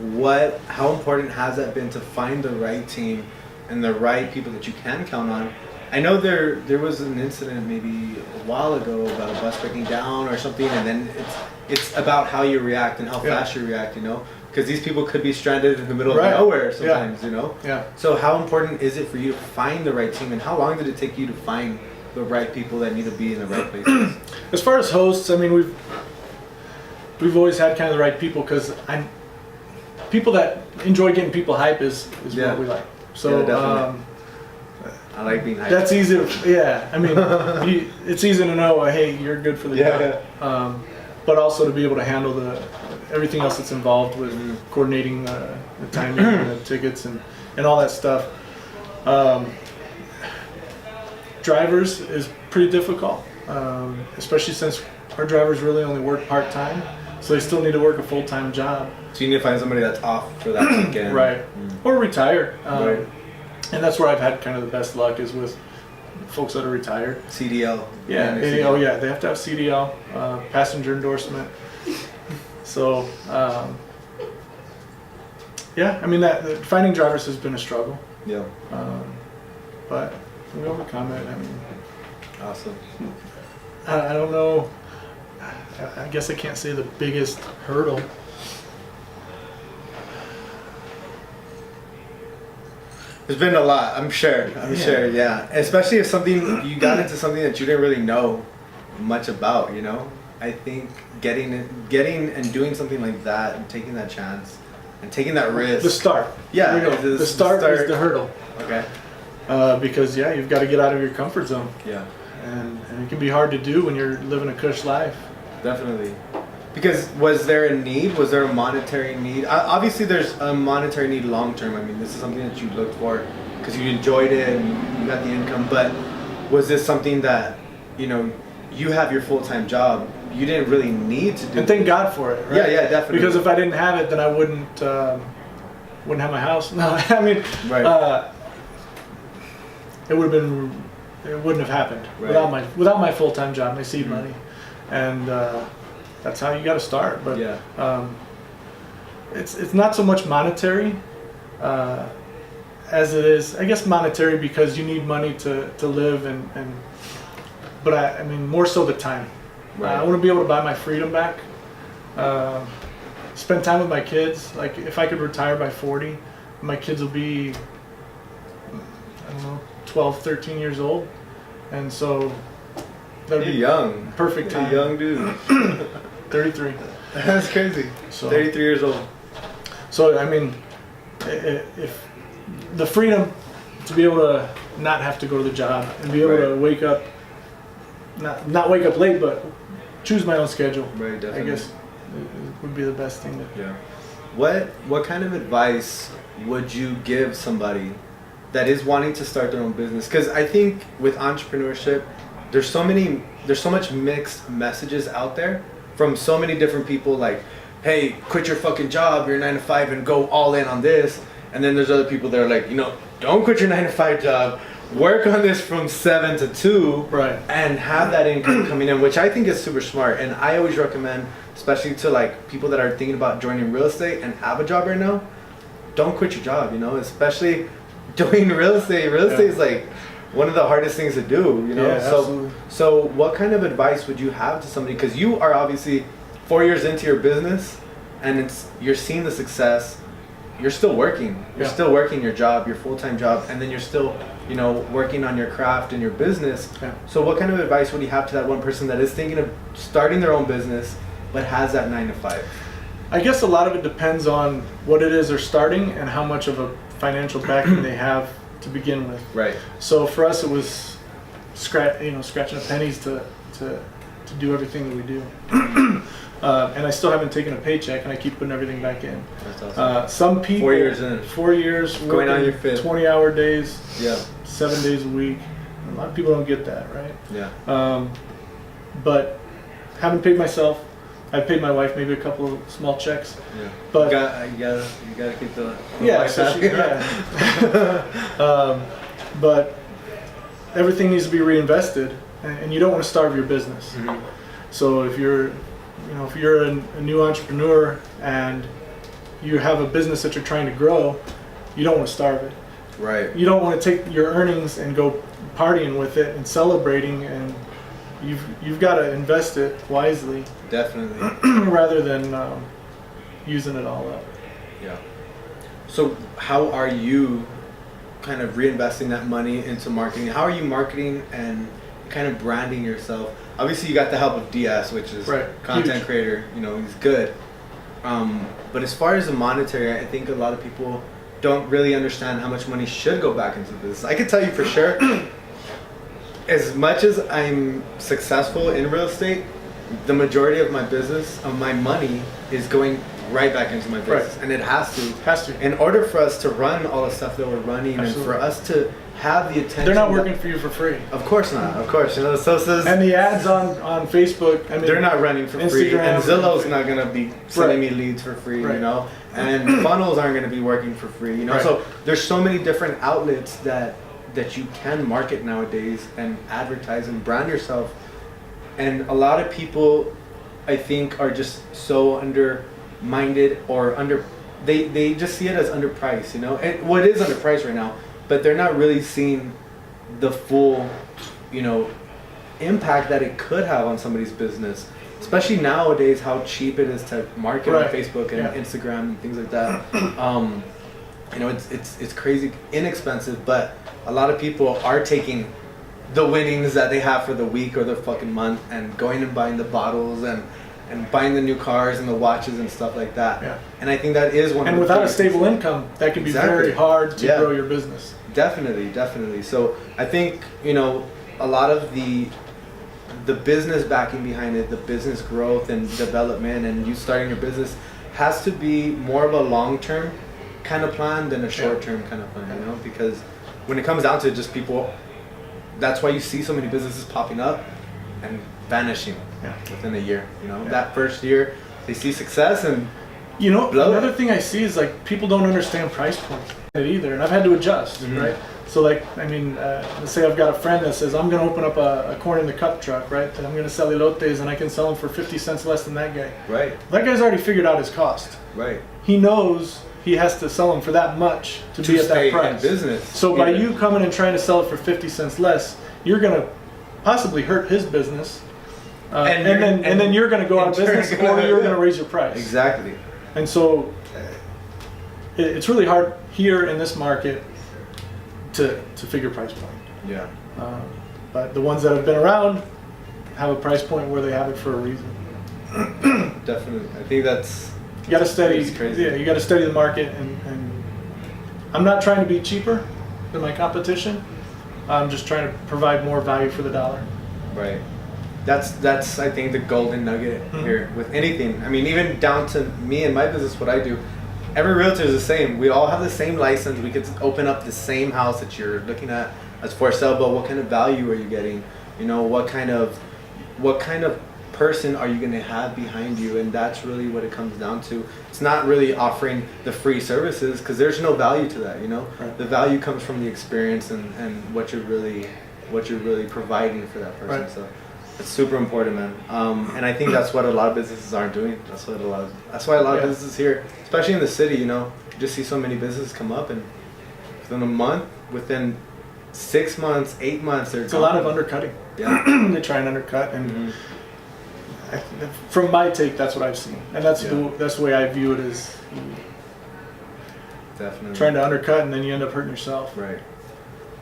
how important has that been to find the right team and the right people that you can count on? I know there was an incident maybe a while ago about a bus breaking down or something, and then it's about how you react and how fast you react, you know. Because these people could be stranded in the middle of nowhere sometimes, you know?
Yeah.
So how important is it for you to find the right team, and how long did it take you to find the right people that need to be in the right places?
As far as hosts, I mean, we've always had kind of the right people, because people that enjoy getting people hype is what we like. So
definitely. I like being hyped.
that's easy to, I mean, it's easy to know, hey, you're good for the job. But also to be able to handle everything else that's involved with coordinating the timing and the tickets and all that stuff. Drivers is pretty difficult, especially since our drivers really only work part-time, so they still need to work a full-time job.
So you need to find somebody that's off for that weekend.
Right. Or retire.
Right.
And that's where I've had kind of the best luck, is with folks that are retired.
CDL.
Yeah, they have to have CDL, passenger endorsement. So, I mean, finding drivers has been a struggle.
Yeah.
But we overcome it. I mean,
Awesome.
I don't know. I guess I can't say the biggest hurdle.
There's been a lot, I'm sure. Yeah. Especially if you got into something that you didn't really know much about, you know? I think getting and doing something like that and taking that chance and taking that risk.
The start.
Yeah.
There you go. The start is the hurdle.
Okay.
Because you've got to get out of your comfort zone.
Yeah.
And it can be hard to do when you're living a cush life.
Definitely. Because was there a need? Was there a monetary need? Obviously, there's a monetary need long term. I mean, this is something that you looked for because you enjoyed it, you got the income. But was this something that, you know, you have your full-time job, you didn't really need to do?
And thank God for it, right?
Yeah, definitely.
Because if I didn't have it, then I wouldn't have my house. No, I mean,
Right.
it wouldn't have happened
Right.
without my full-time job, my seed money, and that's how you got to start. But it's not so much monetary as it is, I guess, monetary because you need money to live but I mean more so the time.
Right.
I want to be able to buy my freedom back. Spend time with my kids. Like if I could retire by 40, my kids will be, I don't know, 12, 13 years old. And so that'd
You're
be
young.
perfect time.
You're a young dude.
33.
That's crazy.
So
33 years old.
So I mean, if the freedom to be able to not have to go to the job and be able to wake up, not wake up late, but choose my own schedule.
Right, definitely.
I guess it would be the best thing to.
Yeah. What kind of advice would you give somebody that is wanting to start their own business? Because I think with entrepreneurship, there's so much mixed messages out there from so many different people. Like, hey, quit your fucking job, your 9 to 5, and go all in on this. And then there's other people that are like, you know, don't quit your 9 to 5 job. Work on this from 7 to 2,
Right.
and have that income coming in, which I think is super smart. And I always recommend, especially to like people that are thinking about joining real estate and have a job right now, don't quit your job. You know, especially doing real estate. Real estate is like one of the hardest things to do. You know,
Yeah, absolutely.
so what kind of advice would you have to somebody? Because you are obviously 4 years into your business, and you're seeing the success. You're still working. You're still working your job, your full-time job, and then you're still, you know, working on your craft and your business.
Yeah.
So what kind of advice would you have to that one person that is thinking of starting their own business but has that 9 to 5?
I guess a lot of it depends on what it is they're starting and how much of a financial backing they have to begin with.
Right.
So for us, it was scratching the pennies to do everything that we do. And I still haven't taken a paycheck, and I keep putting everything back in.
That's awesome.
Some people
4 years in.
4 years
Going on
working
your fifth.
20-hour days,
Yeah.
7 days a week. A lot of people don't get that, right?
Yeah.
But haven't paid myself. I paid my wife maybe a couple of small checks.
Yeah.
But
you gotta keep the
yeah,
wife
so
happy.
but everything needs to be reinvested, and you don't want to starve your business.
Mhm.
So if you're a new entrepreneur and you have a business that you're trying to grow, you don't want to starve it.
Right.
You don't want to take your earnings and go partying with it and celebrating, and you've got to invest it wisely
Definitely.
rather than using it all up.
Yeah. So how are you kind of reinvesting that money into marketing? How are you marketing and kind of branding yourself? Obviously, you got the help of DS, which is content
Huge.
creator. You know, he's good. But as far as the monetary, I think a lot of people don't really understand how much money should go back into business. I can tell you for sure, as much as I'm successful in real estate, the majority of my business, of my money, is going right back into my business,
Right.
and it has to.
Has to.
In order for us to run all the stuff that we're running,
Absolutely.
and for us to have the attention,
They're not working for you for free.
Of course not. Of course, you know. So
And the ads on Facebook, I mean,
they're not running for free,
Instagram,
and Zillow's not gonna be sending me leads for free, you
Right.
know. And funnels aren't gonna be working for free, you know.
Right.
So there's so many different outlets that you can market nowadays and advertise and brand yourself. And a lot of people, I think, are just so underminded or they just see it as underpriced, you know. And well, it is underpriced right now, but they're not really seeing the full, you know, impact that it could have on somebody's business, especially nowadays how cheap it is to market on
Right.
Facebook and Instagram and things like that. You know, it's crazy inexpensive, but a lot of people are taking the winnings that they have for the week or the fucking month and going and buying the bottles and buying the new cars and the watches and stuff like that.
Yeah.
And I think that is one.
And
of the
without a
biggest-
stable income, that can be
Exactly.
very hard to
Yeah.
grow your business.
Definitely. So I think, you know, a lot of the business backing behind it, the business growth and development and you starting your business has to be more of a long-term kind of plan than a short-term kind of plan, you know, because when it comes down to just people, that's why you see so many businesses popping up and vanishing within a year. You know, that first year they see success and
You know,
blow
another
it.
thing I see is like people don't understand price points either, and I've had to adjust, right? So like, I mean, let's say I've got a friend that says I'm going to open up a corn in the cup truck, right? And I'm going to sell elotes, and I can sell them for 50 cents less than that guy.
Right,
That guy's already figured out his cost.
right.
He knows he has to sell them for that much to be at
stay
that price.
in business.
So by you coming and trying to sell it for 50 cents less, you're going to possibly hurt his business. And then you're going to go out of business, or you're going to raise your price.
Exactly.
And so it's really hard here in this market to figure price point.
Yeah.
But the ones that have been around have a price point where they have it for a reason.
Definitely. I think that's
You got to study.
It's crazy.
Yeah, you got to study the market, and I'm not trying to be cheaper than my competition. I'm just trying to provide more value for the dollar.
right. That's I think the golden nugget here with anything. I mean, even down to me and my business, what I do. Every realtor is the same. We all have the same license. We could open up the same house that you're looking at as for sale, but what kind of value are you getting? You know, what kind of person are you going to have behind you? And that's really what it comes down to. It's not really offering the free services because there's no value to that. You know,
Right.
the value comes from the experience and what you're really providing for that person.
Right.
So it's super important, man. And I think that's what a lot of businesses aren't doing. That's why a lot of
Yeah.
businesses here, especially in the city, you know, you just see so many businesses come up, and within a month, within 6 months, 8 months,
It's a lot of undercutting.
Yeah.
They try and undercut, and
Mhm.
from my take, that's what I've seen, and that's the way I view it is
Definitely.
trying to undercut, and then you end up hurting yourself.
Right.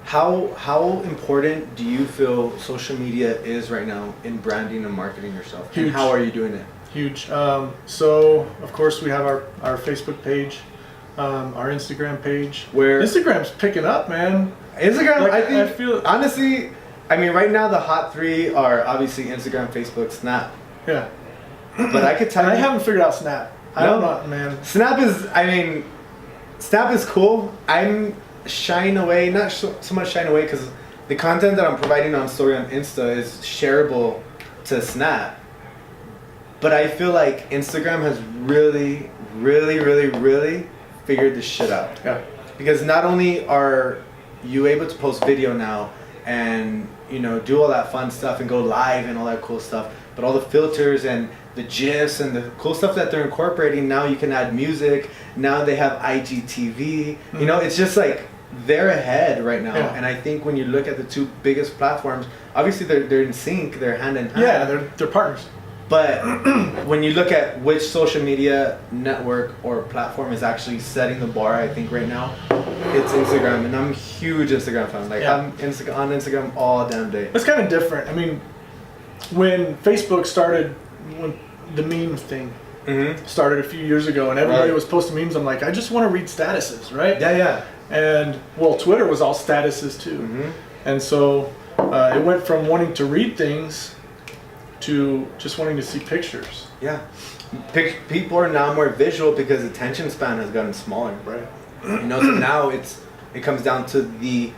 How important do you feel social media is right now in branding and marketing yourself?
Huge.
And how are you doing it?
Huge. So of course we have our Facebook page, our Instagram page.
Where
Instagram's picking up, man.
Instagram,
Like,
I think,
I feel-
honestly, I mean, right now the hot three are obviously Instagram, Facebook, Snap.
Yeah.
But I could tell
And I
you,
haven't figured out Snap. I
No?
don't know, man.
Snap is cool. I'm shying away, not so much shying away because the content that I'm providing on story on Insta is shareable to Snap. But I feel like Instagram has really, really, really, really figured this shit out.
Yeah.
Because not only are you able to post video now and, you know, do all that fun stuff and go live and all that cool stuff, but all the filters and the GIFs and the cool stuff that they're incorporating, now you can add music, now they have IGTV, you know, it's just like they're ahead right now.
Yeah.
And I think when you look at the two biggest platforms, obviously they're in sync, they're hand in hand.
Yeah, they're partners.
But when you look at which social media network or platform is actually setting the bar, I think right now, it's Instagram, and I'm a huge Instagram fan. Like
Yeah.
I'm on Instagram all damn day.
It's kind of different. I mean, when Facebook started, when the meme thing
Mm-hmm.
started a few years ago, and everybody
Right.
was posting memes, I'm like, I just want to read statuses, right?
Yeah.
And well, Twitter was all statuses too,
Mm-hmm.
and so it went from wanting to read things to just wanting to see pictures.
Yeah. People are now more visual because attention span has gotten smaller.
Right.
You know, so now it comes down to the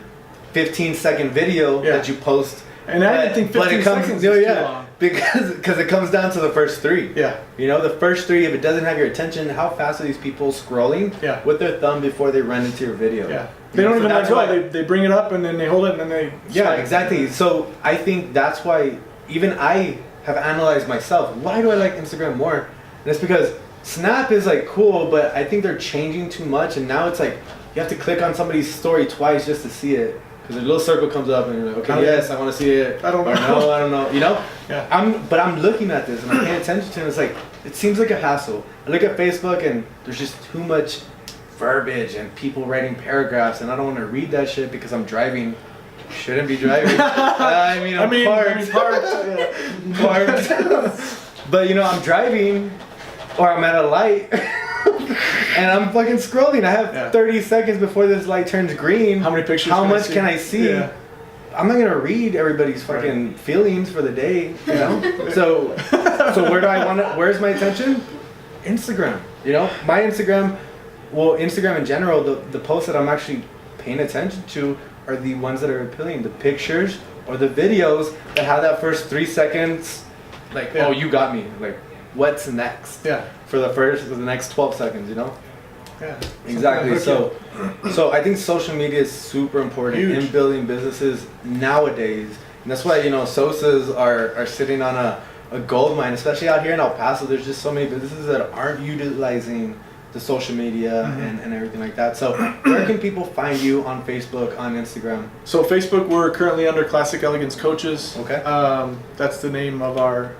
15-second video
Yeah.
that you post.
And I didn't think 15 seconds
no,
was
yeah,
too long.
because it comes down to the first three.
Yeah.
You know, the first three, if it doesn't have your attention, how fast are these people scrolling
Yeah.
with their thumb before they run into your video?
Yeah.
You
They
know,
don't
so
even let
that's
go.
why-
They bring it up and then they hold it and then they.
Yeah,
swipe.
exactly. So I think that's why even I have analyzed myself. Why do I like Instagram more? And it's because Snap is like cool, but I think they're changing too much, and now it's like you have to click on somebody's story twice just to see it. Because a little circle comes up and you're like, okay,
Oh,
yes, I want to see it.
I don't
Or
know.
no, I don't know. You know?
Yeah.
I'm looking at this and I'm paying attention to it. It's like, it seems like a hassle. I look at Facebook and there's just too much verbiage and people writing paragraphs, and I don't want to read that shit because I'm driving. Shouldn't be driving. I'm parked. Parked. But you know, I'm driving or I'm at a light and I'm fucking scrolling. I have
Yeah.
30 seconds before this light turns green.
How many pictures?
How much can I see?
Yeah.
I'm not gonna read everybody's fucking feelings for the day, you know. so where do I want to? Where's my attention? Instagram. You know, my Instagram. Well, Instagram in general, the posts that I'm actually paying attention to are the ones that are appealing, the pictures or the videos that have that first 3 seconds, like,
Yeah.
oh, you got me, like, what's next?
Yeah.
For the next 12 seconds, you know?
Yeah.
Exactly.
Something
So I think social media is super important
Huge.
in building businesses nowadays, and that's why Sosas are sitting on a gold mine, especially out here in El Paso. There's just so many businesses that aren't utilizing the social media and everything like that. So where can people find you on Facebook, on Instagram?
So Facebook, we're currently under Classic Elegance Coaches.
Okay.
That's the name of our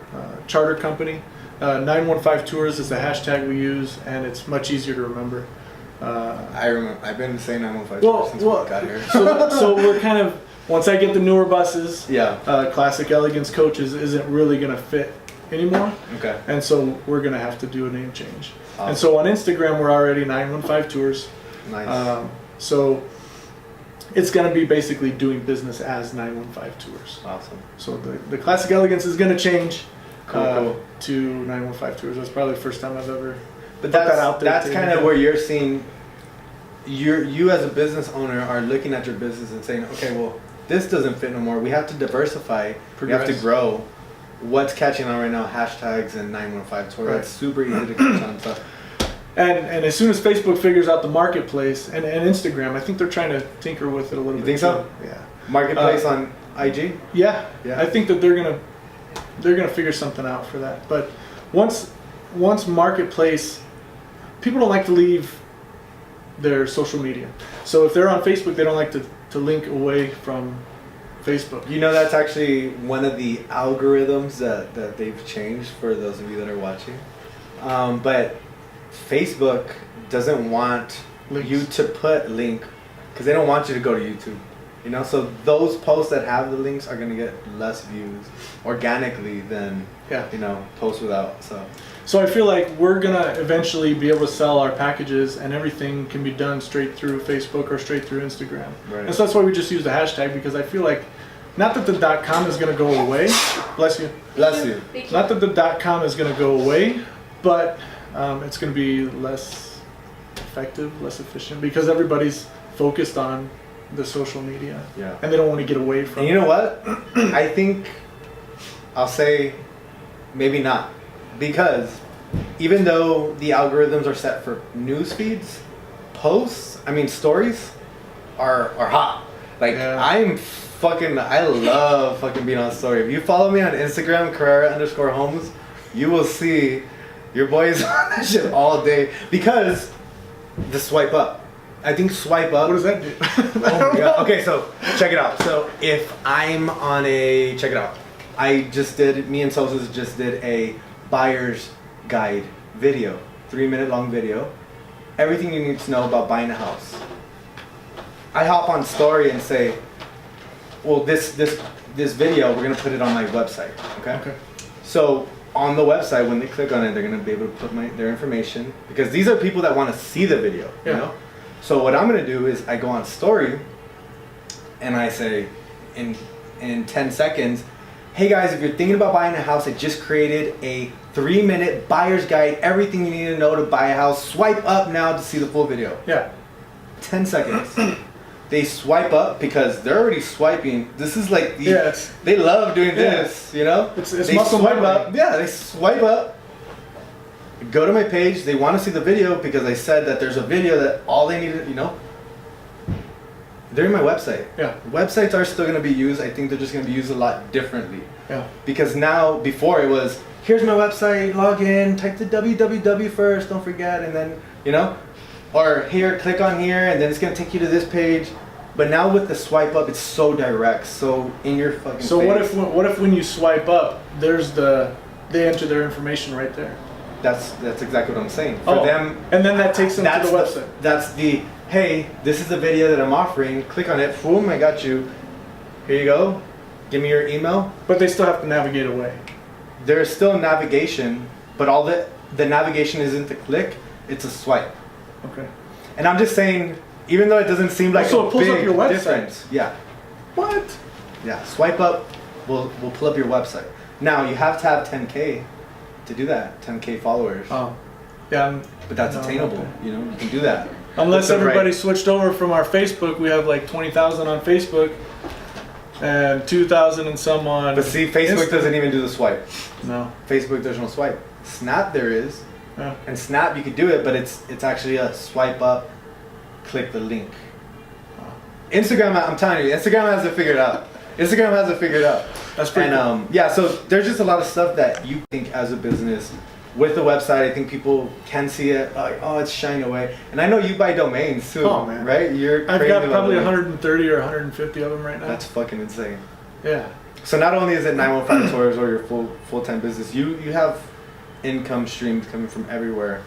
charter company. 915 Tours is the hashtag we use, and it's much easier to remember.
I remember. I've been saying 915
Well,
since we got here.
so we're kind of, once I get the newer buses,
Yeah.
Classic Elegance Coaches isn't really going to fit anymore.
Okay.
And so we're going to have to do a name change.
Awesome.
And so on Instagram, we're already 915 Tours.
Nice.
So it's going to be basically doing business as 915 Tours.
Awesome.
So the Classic Elegance is going to change
Cool.
to 915 Tours. That's probably the first time I've ever
But
put that out there.
that's
to
kind of where you're seeing, you as a business owner are looking at your business and saying, okay, well, this doesn't fit no more. We have to diversify. We have to
Progress.
grow. What's catching on right now? Hashtags and 915 tour.
Right.
That's super easy to catch on. So
And as soon as Facebook figures out the marketplace and Instagram, I think they're trying to tinker with it a little
You
bit.
think so?
too. Yeah.
marketplace on IG.
Yeah.
Yeah.
I think that they're gonna figure something out for that. But once marketplace, people don't like to leave their social media. So if they're on Facebook, they don't like to link away from Facebook.
You know, that's actually one of the algorithms that they've changed for those of you that are watching. But Facebook doesn't want
Links.
you to put link because they don't want you to go to YouTube. You know, so those posts that have the links are going to get less views organically than
Yeah.
posts without.
So I feel like we're gonna eventually be able to sell our packages, and everything can be done straight through Facebook or straight through Instagram.
Right.
And so that's why we just use the hashtag, because I feel like, not that the .com is gonna go away. Bless you.
Bless you.
Thank you.
Not that the .com is gonna go away, but it's gonna be less effective, less efficient, because everybody's focused on the social media,
Yeah.
and they don't want to get away from.
And you know what? I think I'll say maybe not. Because even though the algorithms are set for news feeds, stories are hot. Like
Yeah.
I love fucking being on story. If you follow me on Instagram, Carrera_homes, you will see your boys on that shit all day. Because the swipe up. I think swipe up.
What does that do?
Oh my God. Okay, so check it out. So if I'm on check it out. Me and Sosa's just did a buyer's guide video, 3-minute long video. Everything you need to know about buying a house. I hop on story and say, well, this video, we're gonna put it on my website. Okay.
Okay.
So on the website, when they click on it, they're gonna be able to put their information, because these are people that want to see the video. You
Yeah.
know. So what I'm gonna do is I go on story, and I say, in 10 seconds, hey guys, if you're thinking about buying a house, I just created a 3-minute buyer's guide, everything you need to know to buy a house. Swipe up now to see the full video.
Yeah.
10 seconds. They swipe up because they're already swiping. This is like they love doing this, you know?
It's
they
muscle
swipe
memory.
up. Yeah, they swipe up. Go to my page. They want to see the video because I said that there's a video that all they need to, they're in my website.
Yeah.
Websites are still going to be used. I think they're just going to be used a lot differently.
Yeah.
Because now, before it was, here's my website, log in, type the www first, don't forget, and then, or here, click on here, and then it's going to take you to this page. But now with the swipe up, it's so direct, so in your fucking
So
face.
what if when you swipe up, they enter their information right there?
That's exactly what I'm saying. For them,
and then that takes them to the website.
That's hey, this is the video that I'm offering. Click on it. Boom, I got you. Here you go. Give me your email.
But they still have to navigate away.
There's still navigation, but all the navigation isn't the click, it's a swipe.
Okay.
And I'm just saying, even though it doesn't seem like
So
a
it pulls up
big
your website.
difference. Yeah.
What?
Yeah. Swipe up will pull up your website. Now you have to have 10K to do that. 10K followers.
Oh. Yeah.
But that's
no,
attainable.
okay.
You can do that.
Unless
That's
everybody
right.
switched over from our Facebook, we have like 20,000 on Facebook and 2,000 and some on.
But see, Facebook
Insta.
doesn't even do the swipe.
No.
Facebook, there's no swipe. Snap, there is.
Yeah.
And Snap, you could do it, but it's actually a swipe up, click the link. Instagram, I'm telling you, Instagram has it figured out. Instagram has it figured out.
That's pretty
And yeah, so there's just a lot of stuff that you think as a business with the website. I think people can see it like, oh, it's shying away. And I know you buy domains too,
Oh, man.
right? You're
I've
crazy
got
about
probably
domains.
130 or 150 of them right now.
That's fucking insane.
Yeah.
So not only is it 915 Tours or your full-time business, you have income streams coming from everywhere.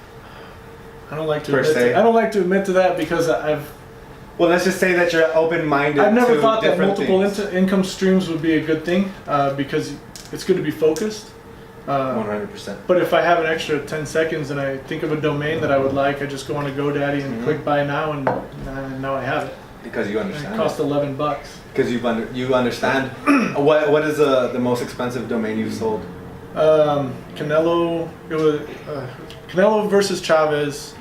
I don't like to
Per
admit
se.
I don't like to admit to that because
Well, let's just say that you're open-minded.
I've never
to
thought that
different
multiple
things.
income streams would be a good thing because it's good to be focused.
100%.
But if I have an extra 10 seconds and I think of a domain that I would like, I just go on to GoDaddy and click buy now, and now I have it.
Because you
And it
understand.
cost $11.
Because you understand. What is the most expensive domain you've sold?
Canelo. It was Canelo versus Chavez.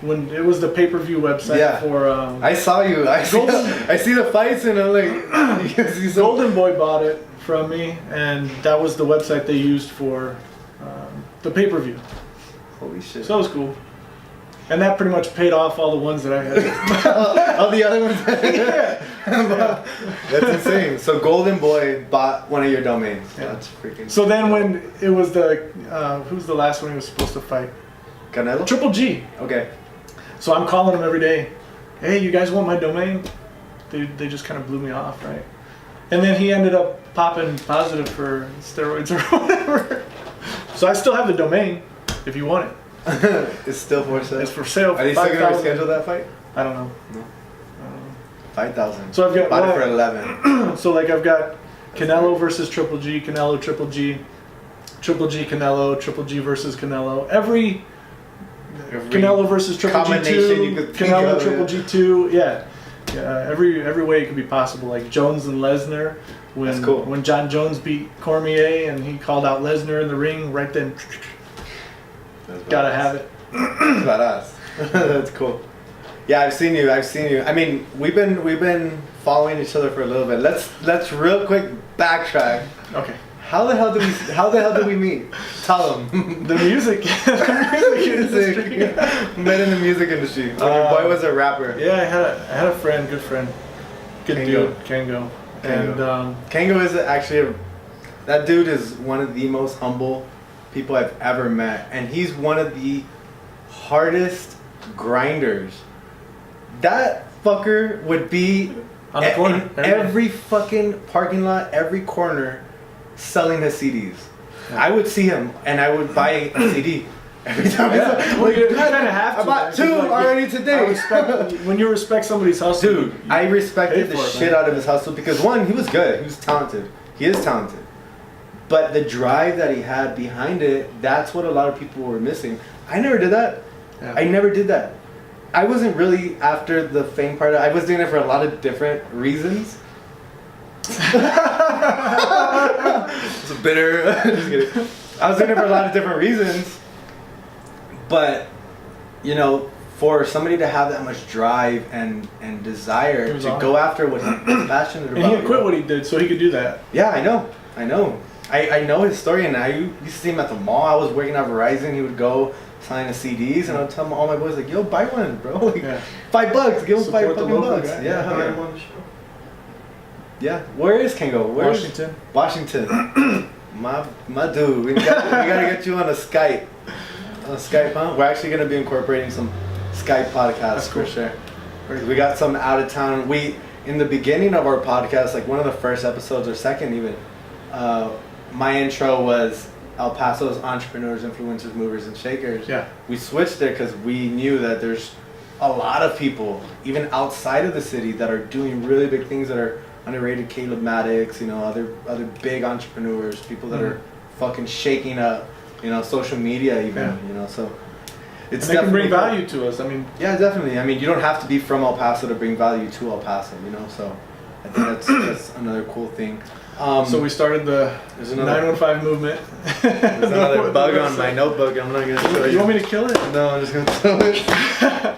When it was the pay-per-view website
Yeah.
for
I saw you. I see the fights and I'm like, you see some-
Golden Boy bought it from me, and that was the website they used for the pay-per-view.
Holy shit.
So it was cool. And that pretty much paid off all the ones that I had.
All the other ones. That's insane. So Golden Boy bought one of your domains.
Yeah.
That's freaking.
So then when it was the, who's the last one he was supposed to fight?
Canelo?
Triple G.
Okay.
So I'm calling him every day. Hey, you guys want my domain? They just kind of blew me off, right? And then he ended up popping positive for steroids or whatever. So I still have the domain if you want it.
It's still for sale.
It's for sale.
Are they still going to reschedule that fight?
I don't know.
5,000.
So I've got
Bought it for 11.
So like I've got Canelo versus Triple G, Canelo Triple G, Triple G Canelo, Triple G versus Canelo. Every Canelo versus Triple
combination you
G2,
could think
Canelo
of,
Triple
yeah.
G2. Yeah. Every way it could be possible. Like Jones and Lesnar.
That's cool.
When John Jones beat Cormier and he called out Lesnar in the ring, right then, gotta have it.
That's badass. That's cool. Yeah, I've seen you. I mean, we've been following each other for a little bit. Let's real quick backtrack.
Okay.
How the hell did we meet? Tell them.
The music. the music industry.
Met in the music industry. When your boy was a rapper.
Yeah, I had a friend, good friend, good
Kango.
dude, Kango. And
Kango is actually that dude is one of the most humble people I've ever met, and he's one of the hardest grinders. That fucker would be
on the corner,
in every fucking parking lot, every corner, selling his CDs.
Yeah.
I would see him and I would buy a CD every time.
Yeah. Well, you kind of have to.
I bought
man,
2
'cause, like,
already today.
I respect, when you respect somebody's hustle,
Dude,
you
I respected
pay
the
for it,
shit
man.
out of his hustle because one, he was good. He was talented. He is talented. But the drive that he had behind it, that's what a lot of people were missing. I never did that.
Yeah.
I never did that. I wasn't really after the fame part. I was doing it for a lot of different reasons. It's a bitter. Just kidding. I was doing it for a lot of different reasons. But, you know, for somebody to have that much drive and desire
was
to
on
go after what he's passionate about.
And he had quit what he did so he could do that.
Yeah, I know. I know his story, and I used to see him at the mall. I was working at Verizon. He would go sign the CDs, and I'd tell all my boys, like, yo, buy one, bro. Like,
Yeah.
$5, give him
Support
$5
the
fucking
local
bucks.
guy.
Yeah,
Have
yeah.
him on the show.
Yeah. Where is Kango? Where's
Washington.
Washington. my dude. We gotta get you on a Skype. On a Skype, huh? We're actually gonna be incorporating some Skype podcasts
That's cool.
for sure. We got some out of town. In the beginning of our podcast, like one of the first episodes or second even, my intro was El Paso's entrepreneurs, influencers, movers, and shakers.
Yeah.
We switched it because we knew that there's a lot of people, even outside of the city, that are doing really big things that are underrated. Caleb Maddox, you know, other big entrepreneurs, people that are fucking shaking up, you know, social media even,
Yeah.
you know, so
And
it's
they can bring
definitely-
value to us. I mean,
Yeah, definitely. I mean, you don't have to be from El Paso to bring value to El Paso, you know, so I think that's another cool thing.
so we started the
There's another-
915 movement.
There's another bug on my notebook. I'm not gonna show you.
You want me to kill it?
No, I'm just gonna tell it.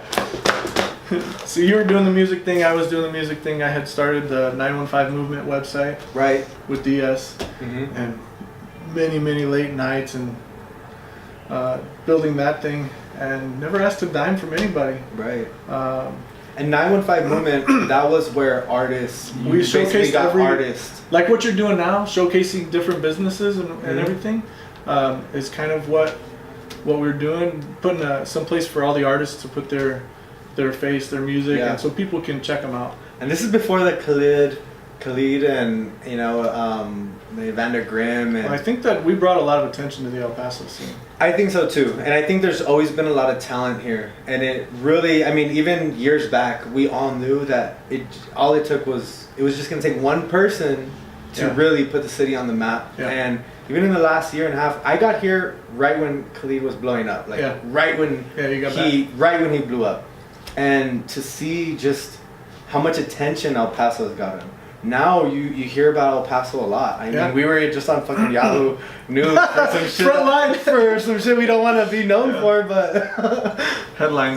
So you were doing the music thing, I was doing the music thing. I had started the 915 Movement website
Right.
with DS,
Mm-hmm.
and many late nights and building that thing, and never asked a dime from anybody.
Right. And 915 Movement, that was where artists, you
We
basically
showcased
got
every-
artists.
Like what you're doing now, showcasing different businesses and
Mhm.
everything, is kind of what we're doing, putting some place for all the artists to put their face, their music,
Yeah.
and so people can check them out.
And this is before the Khalid and, you know, the Evander Grimm. And
I think that we brought a lot of attention to the El Paso scene.
I think so too, and I think there's always been a lot of talent here, and it really, I mean, even years back, we all knew that all it took was, it was just gonna take one person to
Yeah.
really put the city on the map,
Yeah.
and even in the last year and a half, I got here right when Khalid was blowing up, like
Yeah.
right when
You got
right when he blew up, and to see just how much attention El Paso's gotten. Now you hear about El Paso a lot. I
Yeah.
mean, we were just on fucking Yahoo News for some shit.
Frontline.
For some shit we don't want to be known for, but
Headline.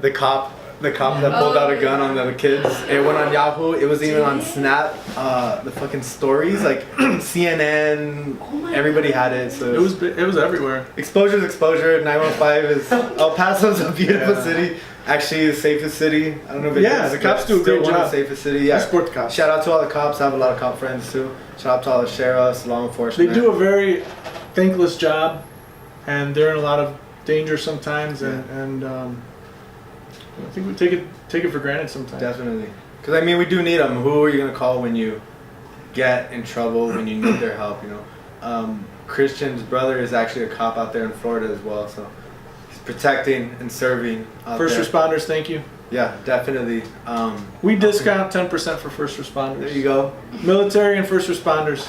the cop that pulled out a gun on the kids. It went on Yahoo. It was even on Snap. The fucking stories, like CNN.
Oh my
Everybody
God.
had it. So
it was everywhere.
exposure's exposure. 915 is El Paso's a beautiful
Yeah.
city. Actually, the safest city. I don't know if it
Yeah,
is,
the cops
but
do a
still
great
one of
job.
the safest city. Yeah.
I support the cops.
Shout out to all the cops. I have a lot of cop friends too. Shout out to all the sheriffs, law
They
enforcement.
do a very thankless job, and they're in a lot of danger sometimes, and I think we take it for granted sometimes.
Definitely. Because, I mean, we do need them. Who are you going to call when you get in trouble, when you need their help, you know? Christian's brother is actually a cop out there in Florida as well, so he's protecting and serving out
First
there.
responders, thank you.
Yeah, definitely.
We discount 10% for first responders.
There you go.
Military and first responders.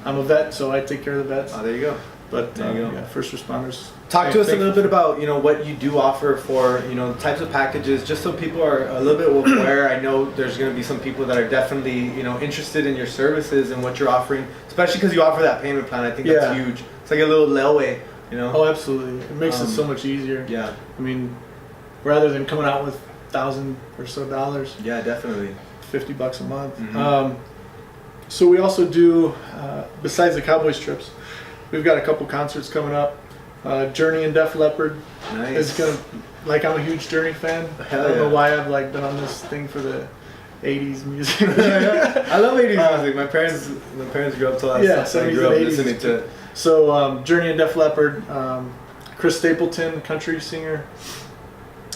I'm a vet, so I take care of the vets.
Oh, there you go.
But
there you go.
yeah, first responders.
Talk to us a
Thank
little
you.
bit about, you know, what you do offer for, you know, the types of packages, just so people are a little bit aware. I know there's going to be some people that are definitely, you know, interested in your services and what you're offering, especially because you offer that payment plan. I think
Yeah.
that's huge. It's like a little layaway, you know?
Oh, absolutely. It makes it so much easier.
Yeah,
I mean, rather than coming out with $1,000 or so dollars,
yeah, definitely.
$50 a month.
Mhm.
So we also do, besides the Cowboys trips, we've got a couple concerts coming up. Journey and Def Leppard
Nice.
is gonna, like, I'm a huge Journey fan.
Hell
I don't know
yeah.
why I've like been on this thing for the 80s music.
I love 80s music. My parents grew up to that
Yeah,
stuff. I
70s
grew up
and 80s
listening
is
to it.
So Journey and Def Leppard, Chris Stapleton, country singer,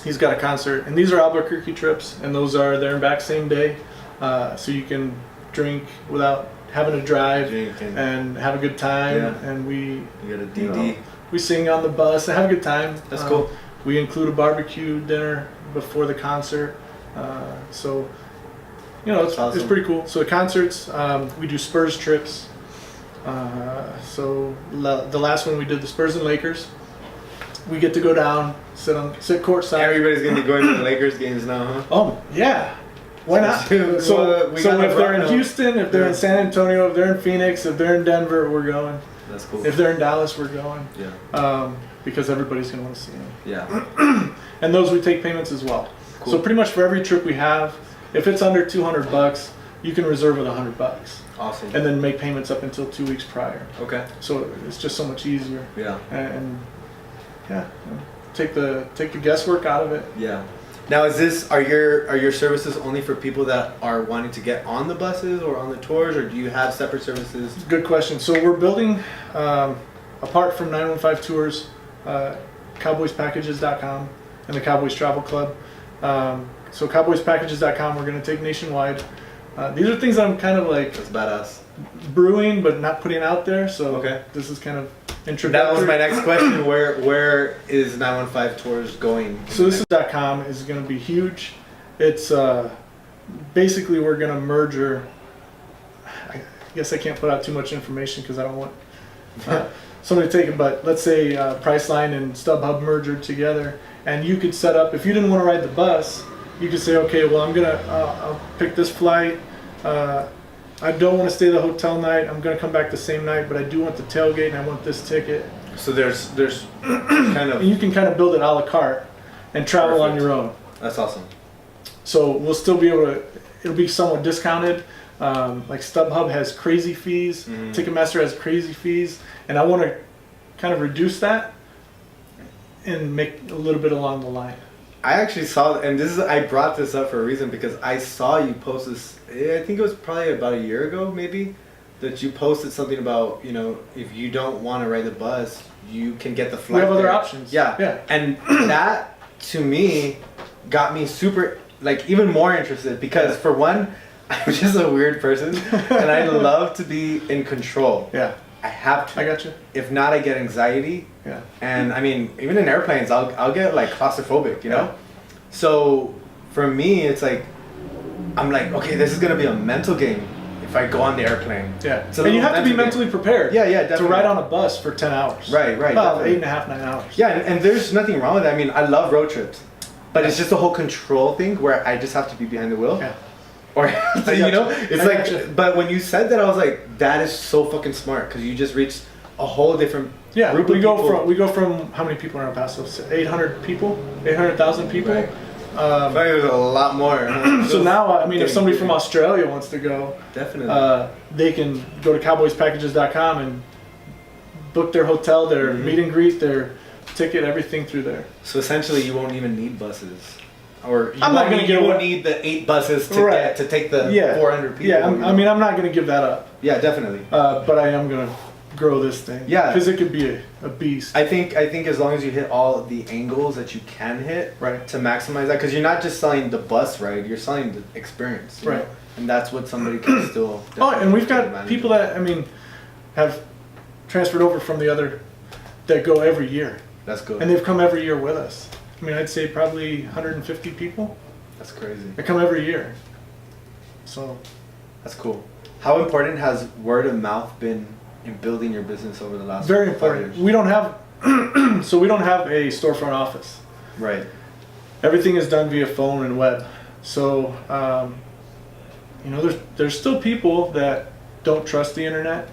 he's got a concert, and these are Albuquerque trips, and they're in back same day, so you can drink without having to drive
Drink and
and have a good time,
Yeah.
and we
you get a
you
DD.
know, we sing on the bus and have a good time.
That's cool.
We include a barbecue dinner before the concert, so you know it's
Awesome.
pretty cool. So the concerts, we do Spurs trips. The last one we did the Spurs and Lakers. We get to go down, sit courtside.
Everybody's going to be going to the Lakers games now, huh?
Oh yeah, why not?
Well,
So,
we
so
got
if they're in
LeBron.
Houston, if they're
Yeah.
in San Antonio, if they're in Phoenix, if they're in Denver, we're going.
That's cool.
If they're in Dallas, we're going.
Yeah.
Because everybody's gonna want to see them.
Yeah.
And those we take payments as well.
Cool.
So pretty much for every trip we have, if it's under $200, you can reserve with $100,
Awesome.
and then make payments up until 2 weeks prior.
Okay.
So it's just so much easier,
Yeah.
and yeah, take the guesswork out of it.
Yeah. Now, are your services only for people that are wanting to get on the buses or on the tours, or do you have separate services?
Good question. So we're building, apart from 915 Tours, cowboyspackages.com and the Cowboys Travel Club. So cowboyspackages.com, we're going to take nationwide. These are things I'm kind of like
That's badass.
brewing but not putting out there. So
Okay.
this is kind of
That
introductory.
was my next question. Where is 915 Tours going?
So this is .com is going to be huge. It's basically we're going to merger. I guess I can't put out too much information because I don't want somebody to take it. But let's say Priceline and StubHub merger together, and you could set up, if you didn't want to ride the bus, you could say, okay, well, I'll pick this flight. I don't want to stay the hotel night. I'm going to come back the same night, but I do want the tailgate and I want this ticket.
So there's kind
And
of
you can kind of build it a la carte and travel on
Perfect.
your own.
That's awesome.
So we'll still be able to. It'll be somewhat discounted. Like StubHub has crazy fees, Ticketmaster has crazy fees, and I want to kind of reduce that and make a little bit along the line.
I actually saw, and I brought this up for a reason because I saw you post this. I think it was probably about a year ago, maybe, that you posted something about, you know, if you don't want to ride the bus, you can get the flight.
We have other
there.
options.
Yeah,
Yeah.
and that to me got me super, like, even more interested because for one, I'm just a weird person and I love to be in control.
Yeah.
I have to.
I got you.
If not, I get anxiety.
Yeah.
And I mean, even in airplanes, I'll get like claustrophobic, you know?
Yeah.
So for me, it's like, I'm like, okay, this is going to be a mental game if I go on the airplane.
Yeah.
So
And you have to be
mental
mentally prepared.
Yeah, yeah, definitely.
To ride on a bus for 10 hours.
Right, right.
Well,
definitely.
8.5, 9 hours.
Yeah, and there's nothing wrong with that. I mean, I love road trips. But it's just the whole control thing where I just have to be behind the wheel.
Yeah.
Or, you know, it's
I
like,
gotcha.
but when you said that, I was like, that is so fucking smart because you just reached a whole different
Yeah,
group
we
of
go
people.
from how many people are in El Paso? 800 people, 800,000 people.
Right. I think there's a lot more.
So now, I mean, if
Getting
somebody
big.
from Australia wants to go,
Definitely.
they can go to cowboyspackages.com and book their hotel, their meet and greet, their ticket, everything through there.
So essentially, you won't even need buses, or
I'm not gonna
you
give
won't
it-
need the 8 buses to
Right.
get to take the
Yeah.
400 people.
Yeah, I mean, I'm not going to give that up,
yeah, definitely.
but I am going to grow this thing.
Yeah.
Because it could be a beast.
I think as long as you hit all the angles that you can hit,
Right.
to maximize that, because you're not just selling the bus ride, you're selling the experience, you
Right.
know? And that's what somebody can still.
Oh, and we've got
advantage
people
of.
that, I mean, have transferred over from the other, that go every year.
That's good.
And they've come every year with us. I mean, I'd say probably 150 people
That's crazy.
that come every year. So,
That's cool. How important has word of mouth been in building your business over the last
very
5
important.
years?
We don't have, so we don't have a storefront office.
Right.
Everything is done via phone and web. So, you know, there's still people that don't trust the internet.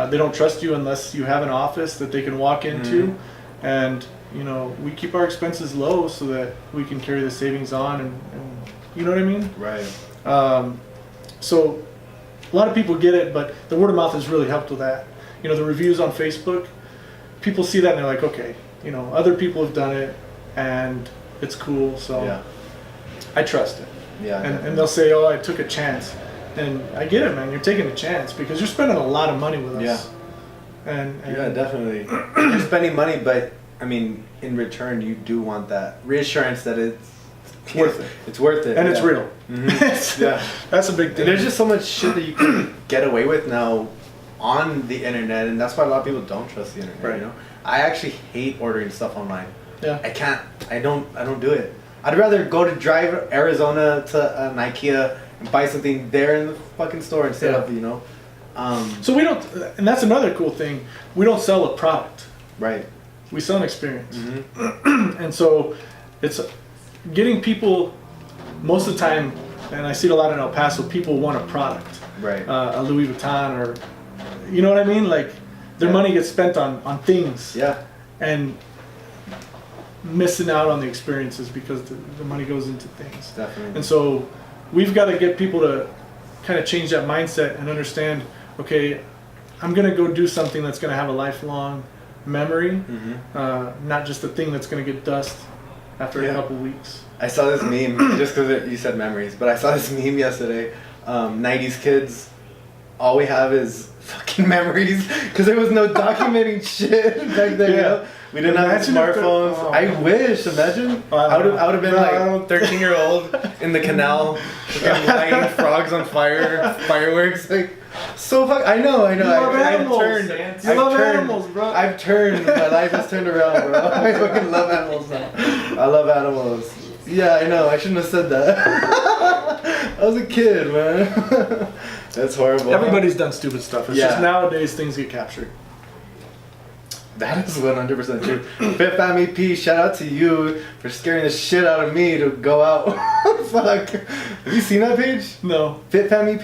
They don't trust you unless you have an office that they can walk into. And, you know, we keep our expenses low so that we can carry the savings on and you know what I mean?
Right.
So a lot of people get it, but the word of mouth has really helped with that. You know, the reviews on Facebook, people see that and they're like, okay, you know, other people have done it and it's cool. So
Yeah.
I trust it.
Yeah.
And they'll say, oh, I took a chance. And I get it, man. You're taking a chance because you're spending a lot of money with us.
Yeah.
And
Yeah, definitely. You're spending money, but I mean, in return, you do want that reassurance that it's
worth it.
It's worth it,
And it's
yeah.
real.
Mhm. Yeah.
That's a big
And
thing.
there's just so much shit that you can get away with now on the internet, and that's why a lot of people don't trust the internet.
Right.
You know, I actually hate ordering stuff online.
Yeah.
I can't. I don't do it. I'd rather go to drive Arizona to an IKEA and buy something there in the fucking store instead of, you know.
So we don't, and that's another cool thing. We don't sell a product.
Right.
We sell an experience.
Mm-hmm.
And so it's getting people, most of the time, and I see it a lot in El Paso, people want a product.
Right.
A Louis Vuitton or, you know what I mean? Like their
Yeah.
money gets spent on things.
Yeah.
And missing out on the experiences because the money goes into things.
Definitely.
And so we've got to get people to kind of change that mindset and understand, okay, I'm going to go do something that's going to have a lifelong memory, not just a thing that's going to get dust after a
Yeah.
couple weeks.
I saw this meme just because you said memories, but I saw this meme yesterday. 90s kids, all we have is fucking memories because there was no documenting shit back then. You
Yeah.
know? We didn't have
Imagine if
smartphones.
the- oh.
I wish. Imagine.
I
I
don't
would have been
know.
like 13-year-old in the canal, fucking lighting frogs on fire, fireworks. Like so fuck. I know.
You love animals.
I've
You love
turned-
animals, bro.
I've turned. My life has turned around, bro. I fucking love animals now. I love animals. Yeah, I know. I shouldn't have said that. I was a kid, man. That's horrible.
Everybody's done stupid stuff. It's
Yeah.
just nowadays things get captured.
That is 100% true. Fit Fam EP, shout out to you for scaring the shit out of me to go out. Fuck. Have you seen that page?
No.
Fit Fam EP?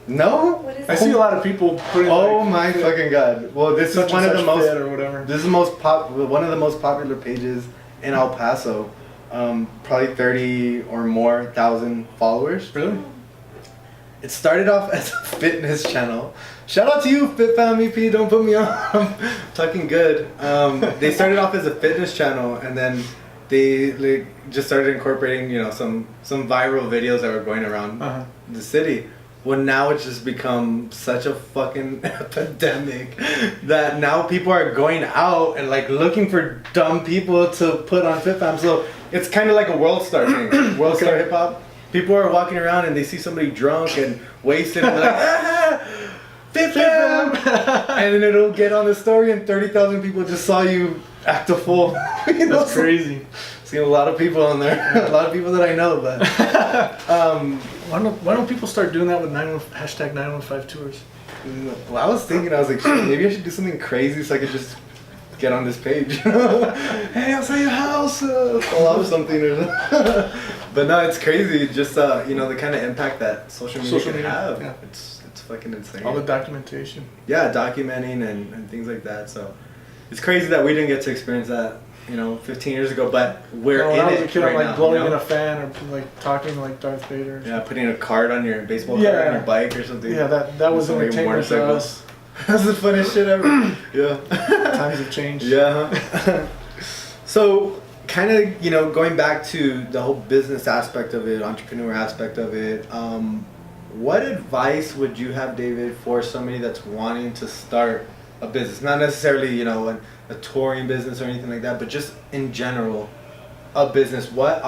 No?
What is
I
that?
see a lot of people putting
Oh
like,
my fucking god. Well, this
such
is one
and
of the
such
most
fit or whatever.
this is one of the most popular pages in El Paso. probably 30 or more thousand followers.
Really?
It started off as a fitness channel. Shout out to you, FitFam EP. Don't put me on. I'm talking good. They started off as a fitness channel, and then they just started incorporating, some viral videos that were going around the city. Well, now it's just become such a fucking epidemic that now people are going out and like looking for dumb people to put on FitFam. So it's kind of like a World Star thing. World Star Hip Hop. People are walking around and they see somebody drunk and wasted and they're like, FitFam! And then it'll get on the story and 30,000 people just saw you act a fool.
That's crazy.
Seen a lot of people on there. A lot of people that I know, but
why don't people start doing that with hashtag 915 tours?
well, I was thinking, I was like, shit, maybe I should do something crazy so I could just get on this page. Hey, I'll sell your house. Fall off something or something. But no, it's crazy. Just the kind of impact that social media can have.
Yeah.
It's fucking insane.
All the documentation.
Yeah, documenting and things like that. So it's crazy that we didn't get to experience that, 15 years ago. But we're
when
in
I was
it
a kid,
right
I'm like
now,
blowing in a fan or like talking like Darth Vader.
Yeah, putting a card on your baseball card on your bike or something.
Yeah, that was
Somebody
entertainment to
motorcycle.
us.
That's the funniest shit ever. Yeah.
Times have changed.
Yeah. So, kind of, going back to the whole business aspect of it, entrepreneur aspect of it, what advice would you have, David, for somebody that's wanting to start a business? Not necessarily, a touring business or anything like that, but just in general, a business. What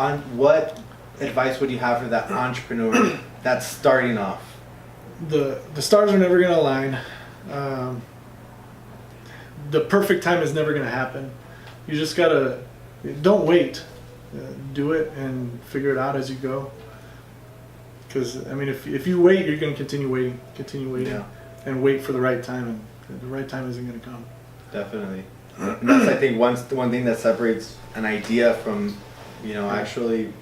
advice would you have for that entrepreneur that's starting off?
The stars are never going to align. The perfect time is never going to happen. You just gotta, don't wait. Do it and figure it out as you go. Because if you wait, you're going to continue waiting,
Yeah.
and wait for the right time, and the right time isn't going to come.
Definitely. And that's, I think, one thing that separates an idea from, actually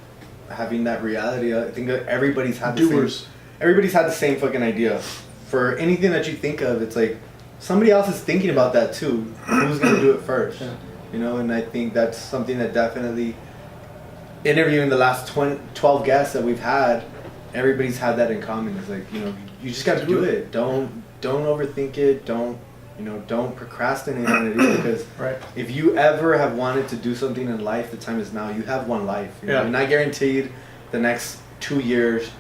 having that reality. I think that everybody's had the same fucking idea. For anything that you think of, it's like somebody else is thinking about that too. Who's gonna do it first?
Yeah.
And I think that's something that definitely, interviewing the last 12 guests that we've had, everybody's had that in common. It's like, you just gotta do it. Don't overthink it. Don't procrastinate on it either, because
Right.
if you ever have wanted to do something in life, the time is now. You have one life.
Yeah.
You're not guaranteed the next 2 years.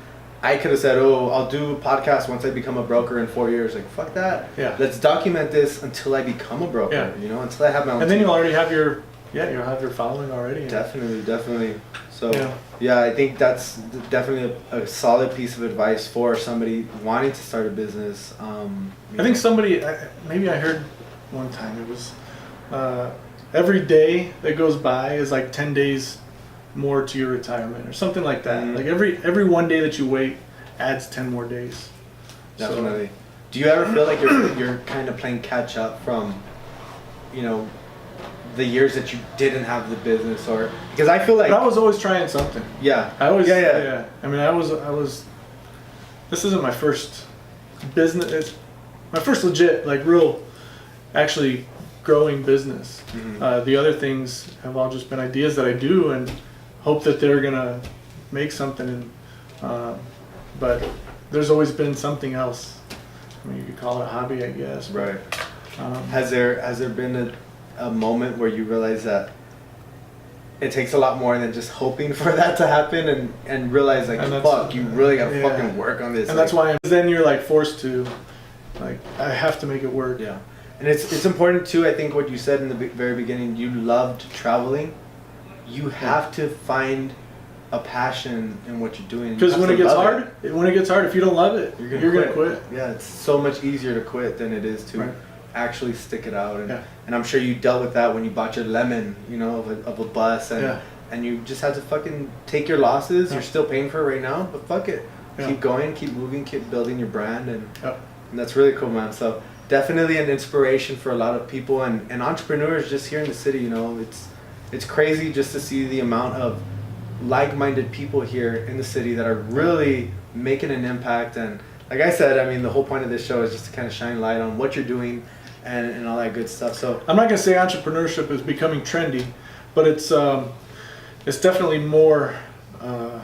I could have said, I'll do a podcast once I become a broker in 4 years. Like, fuck that.
Yeah.
Let's document this until I become a broker.
Yeah.
Until I have my own
And then
team.
you'll already have you'll have your following already.
Definitely. So,
Yeah.
I think that's definitely a solid piece of advice for somebody wanting to start a business.
I think somebody, maybe I heard one time, it was every day that goes by is like 10 days more to your retirement or something like that.
Mhm.
Like every one day that you wait adds 10 more days.
Definitely. Do you ever feel like you're kind of playing catch up from, the years that you didn't have the business, or because I feel like
But I was always trying something.
yeah.
I always
Yeah.
I was. This isn't my first business. It's my first legit, like real, actually growing business.
Mhm.
The other things have all just been ideas that I do and hope that they're gonna make something. But there's always been something else. You could call it a hobby, I guess. but,
Right.
Um,
Has there been a moment where you realize that it takes a lot more than just hoping for that to happen and realize like,
And that's-
fuck, you really gotta
yeah.
fucking work on this.
and that's why then you're like forced to, like, I have to make it work.
Yeah. And it's important too, I think what you said in the very beginning, you loved traveling. You have to find a passion in what you're doing.
Because when it gets hard, if you don't love it, you're gonna quit.
Yeah, it's so much easier to quit than it is to
Right.
actually stick it out. And,
Yeah.
and I'm sure you dealt with that when you bought your lemon, of a bus, and
Yeah.
and you just had to fucking take your losses.
Yeah.
You're still paying for it right now, but fuck it.
Yeah.
Keep going, keep moving, keep building your brand, and
Yep.
that's really cool, man. So definitely an inspiration for a lot of people and entrepreneurs just here in the city. It's crazy just to see the amount of like-minded people here in the city that are really making an impact. And like I said, the whole point of this show is just to kind of shine light on what you're doing and all that good stuff. So
I'm not gonna say entrepreneurship is becoming trendy, but it's it's definitely more
I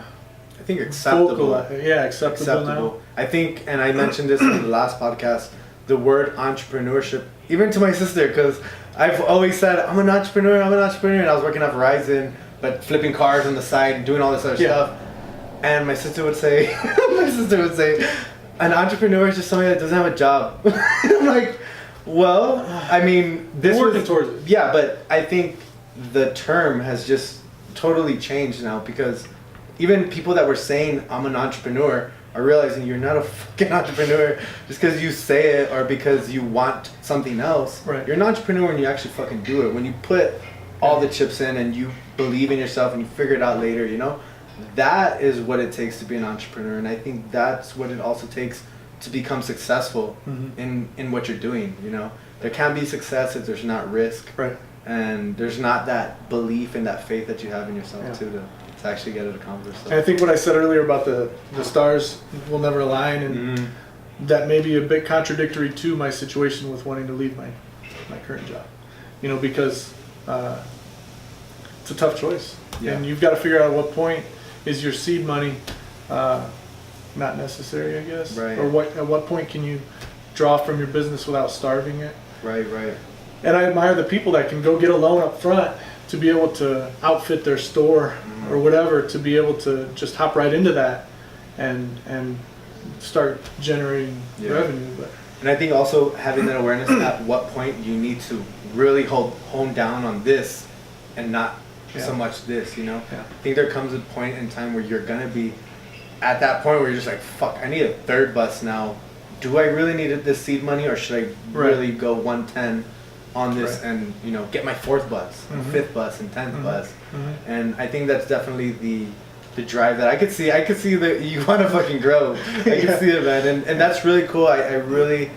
think acceptable.
acceptable now.
I think, and I mentioned this in the last podcast, the word entrepreneurship, even to my sister, because I've always said, I'm an entrepreneur, and I was working at Verizon, but flipping cars on the side and doing all this other stuff. And my sister would say, an entrepreneur is just somebody that doesn't have a job. I'm like, well, I mean, this
We're working towards it.
Yeah, but I think the term has just totally changed now, because even people that were saying I'm an entrepreneur are realizing you're not a fucking entrepreneur just because you say it or because you want something else.
Right.
You're an entrepreneur when you actually fucking do it. When you put all the chips in and you believe in yourself and you figure it out later, you know? That is what it takes to be an entrepreneur, and I think that's what it also takes to become successful in what you're doing, you know? There can be success if there's not risk.
Right.
And there's not that belief and that faith that you have in yourself too to actually get it accomplished. So.
And I think what I said earlier about the stars will never align, and that may be a bit contradictory to my situation with wanting to leave my current job. You know, because it's a tough choice, and you've got to figure out at what point is your seed money not necessary, I guess,
right?
Or at what point can you draw from your business without starving it?
Right.
And I admire the people that can go get a loan up front to be able to outfit their store or whatever, to be able to just hop right into that and start generating revenue. But
And I think also having that awareness at what point you need to really hone down on this and not so much this, you know?
Yeah.
I think there comes a point in time where you're gonna be at that point where you're just like, fuck, I need a third bus now. Do I really need this seed money, or should I really go 110 on this and, you know, get my fourth bus, fifth bus, and 10th bus? And I think that's definitely the drive that I could see. I could see that you want to fucking grow. I can see it, man, and that's really cool. I really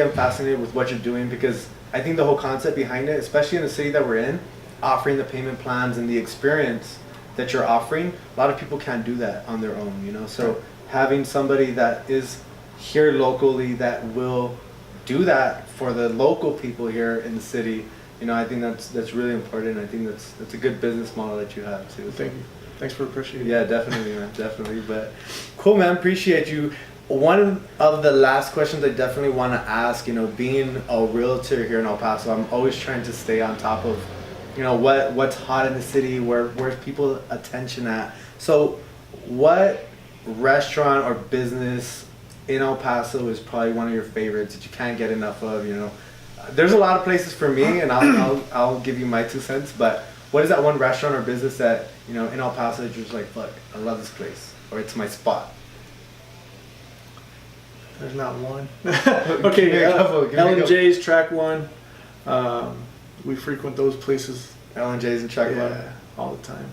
am fascinated with what you're doing, because I think the whole concept behind it, especially in the city that we're in, offering the payment plans and the experience that you're offering, a lot of people can't do that on their own, you know. So having somebody that is here locally that will do that for the local people here in the city, you know, I think that's really important. I think that's a good business model that you have too.
thank you. Thanks for appreciating it.
Yeah, definitely, man, definitely. But cool, man, appreciate you. One of the last questions I definitely want to ask, you know, being a realtor here in El Paso, I'm always trying to stay on top of, you know, what's hot in the city, where's people's attention at. So what restaurant or business in El Paso is probably one of your favorites that you can't get enough of, you know? There's a lot of places for me, and I'll give you my 2 cents, but what is that one restaurant or business that, you know, in El Paso that you're just like, fuck, I love this place, or it's my spot?
There's not one.
Give
Okay,
me a couple, give me a couple.
L&J's, Track 1. We frequent those places.
L&J's and Track One.
All the time.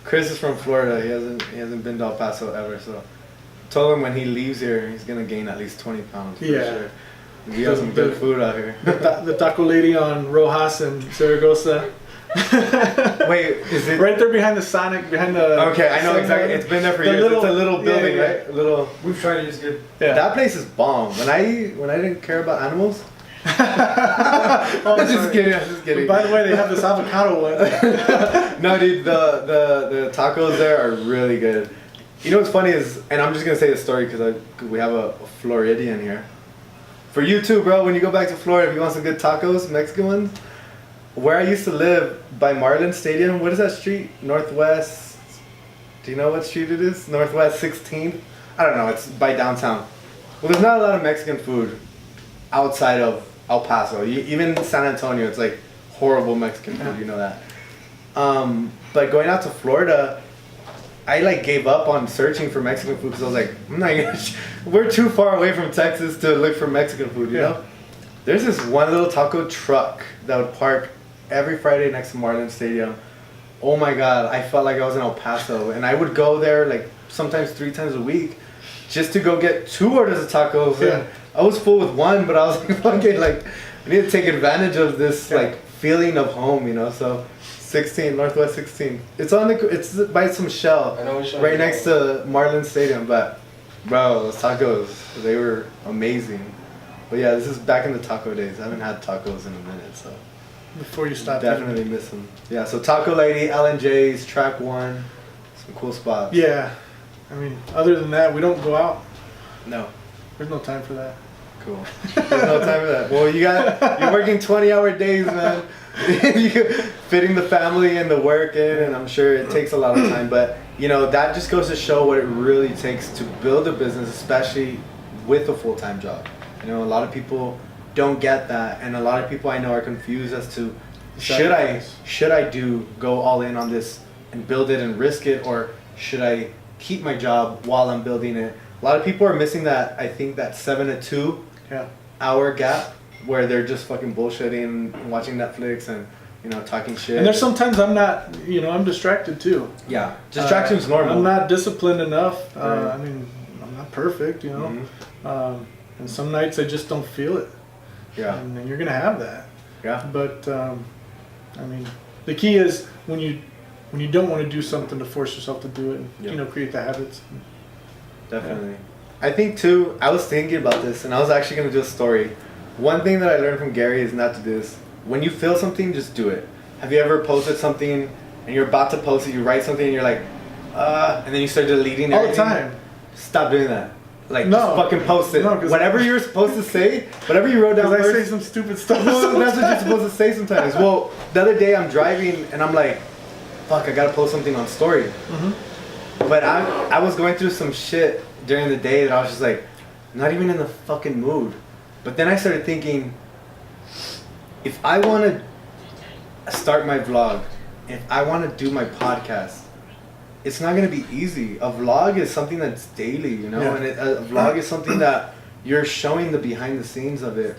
Chris is from Florida. He hasn't been to El Paso ever, so told him when he leaves here, he's gonna gain at least 20 pounds. For sure. We have some good food out here.
The taco lady on Rojas and Zaragoza.
Wait, is it
right there behind the Sonic, behind the?
Okay, I know exactly. It's been there for years. It's a little building, right? A little.
We've tried it, it's good.
Yeah.
That place is bomb. When I didn't care about animals.
I'm
just kidding.
By the way, they have this avocado one.
No, dude, the tacos there are really good. You know what's funny is, and I'm just gonna say the story because we have a Floridian here. For you too, bro. When you go back to Florida, if you want some good tacos, Mexican ones. Where I used to live by Marlin Stadium, what is that street? Northwest. Do you know what street it is? Northwest 16th. I don't know. It's by downtown. Well, there's not a lot of Mexican food outside of El Paso. Even San Antonio, it's like horrible Mexican food. You know that. But going out to Florida, I like gave up on searching for Mexican food because I was like, I'm not gonna. We're too far away from Texas to look for Mexican food. You know. There's this one little taco truck that would park every Friday next to Marlin Stadium. Oh my God, I felt like I was in El Paso, and I would go there like sometimes 3 times a week, just to go get 2 orders of tacos.
Yeah.
And I was full with one, but I was like, fucking like, I need to take advantage of this like feeling of home, you know. So, 16 Northwest 16. It's by some shell right next to Marlin Stadium. But bro, those tacos, they were amazing. But yeah, this is back in the taco days. I haven't had tacos in a minute, so.
before you stop.
Definitely miss them. Yeah, so Taco Lady, L&J's, Track 1, some cool spots.
Yeah, I mean, other than that, we don't go out.
No.
There's no time for that.
Cool. There's no time for that. Well, you're working 20-hour days, man. You're fitting the family and the work in, and I'm sure it takes a lot of time. But, you know, that just goes to show what it really takes to build a business, especially with a full-time job. You know, a lot of people don't get that, and a lot of people I know are confused as to should I go all in on this and build it and risk it, or should I keep my job while I'm building it? A lot of people are missing that, I think, that 7 to 2 hour gap where they're just fucking bullshitting and watching Netflix and, you know, talking shit.
And there's sometimes I'm not, you know, I'm distracted too.
Yeah, distraction's normal.
I'm not disciplined enough.
Right.
I mean, I'm not perfect, you know.
Mhm.
And some nights I just don't feel it.
Yeah.
And then you're gonna have that.
Yeah.
But I mean, the key is when you don't want to do something, to force yourself to do it, and
Yep.
you know, create the habits.
Definitely. I think too, I was thinking about this and I was actually going to do a story. One thing that I learned from Gary is not to do this. When you feel something, just do it. Have you ever posted something and you're about to post it, you write something and you're like, and then you start deleting
All the
everything?
time.
Stop doing that. Like,
No.
just fucking post it.
No, 'cause-
Whatever you were supposed to say, whatever you wrote down
Because I
first.
say some stupid stuff.
Well, that's what you're supposed to say sometimes. Well, the other day I'm driving and I'm like, fuck, I gotta post something on story. But I was going through some shit during the day that I was just like, not even in the fucking mood. But then I started thinking, if I want to start my vlog, if I want to do my podcast, it's not going to be easy. A vlog is something that's daily, you know?
Yeah.
And a vlog is something that you're showing the behind the scenes of it.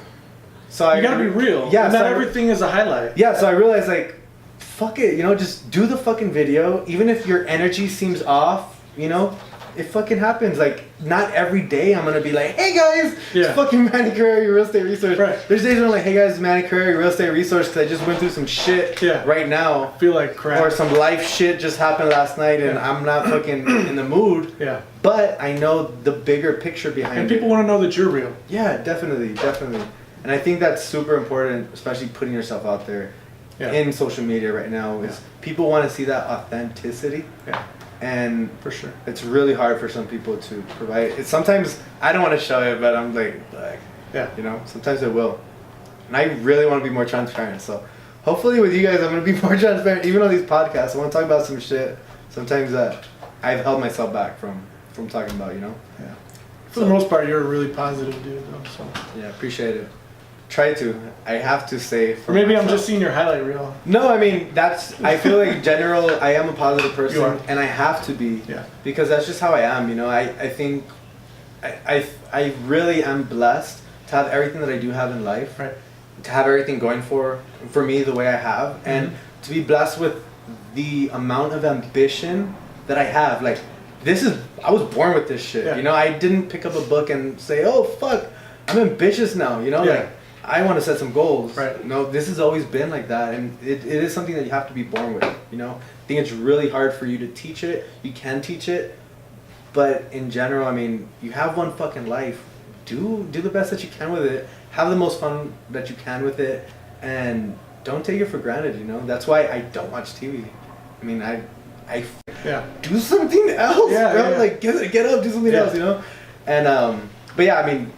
So
You gotta be real.
Yeah,
And
so
not
I-
everything is a highlight.
Yeah, so I realized, like, fuck it, you know, just do the fucking video. Even if your energy seems off, you know, it fucking happens. Like, not every day I'm gonna be like, hey guys,
Yeah.
it's fucking Manny Carrera, your real estate resource.
Right.
There's days when I'm like, hey guys, it's Manny Carrera, your real estate resource, because I just went through some shit right now.
I feel like crap.
Or some life shit just happened last night and
Yeah.
I'm not fucking in the mood.
Yeah.
But I know the bigger picture behind
And
it.
people want to know that you're real.
Yeah, definitely. And I think that's super important, especially putting yourself out there
Yeah.
in social media right now. Is people want to see that authenticity,
Yeah.
and
For sure.
it's really hard for some people to provide it. Sometimes I don't want to show it, but I'm like,
Yeah.
you know, sometimes I will, and I really want to be more transparent. So hopefully with you guys, I'm gonna be more transparent. Even on these podcasts, I want to talk about some shit sometimes that I've held myself back from talking about. You know.
Yeah. For the most part, you're a really positive dude, though. So.
Yeah, appreciate it. Try to. I have to say.
Or maybe I'm just seeing your highlight reel.
No, I mean I feel like in general I am a positive person,
You are.
and I have to be.
Yeah.
Because that's just how I am. You know, I think I really am blessed to have everything that I do have in life.
Right.
To have everything going for me the way I have, and to be blessed with the amount of ambition that I have. Like, I was born with this shit.
Yeah.
You know, I didn't pick up a book and say, oh fuck, I'm ambitious now. You know,
Yeah.
like I want to set some goals.
Right.
You know, this has always been like that, and it is something that you have to be born with. You know, I think it's really hard for you to teach it. You can teach it, but in general, I mean, you have one fucking life. Do the best that you can with it. Have the most fun that you can with it, and don't take it for granted. You know, that's why I don't watch TV. I mean, I
Yeah.
do something else,
Yeah,
bro.
yeah.
Like get up, do something
Yeah.
else. You know, and but yeah, I mean,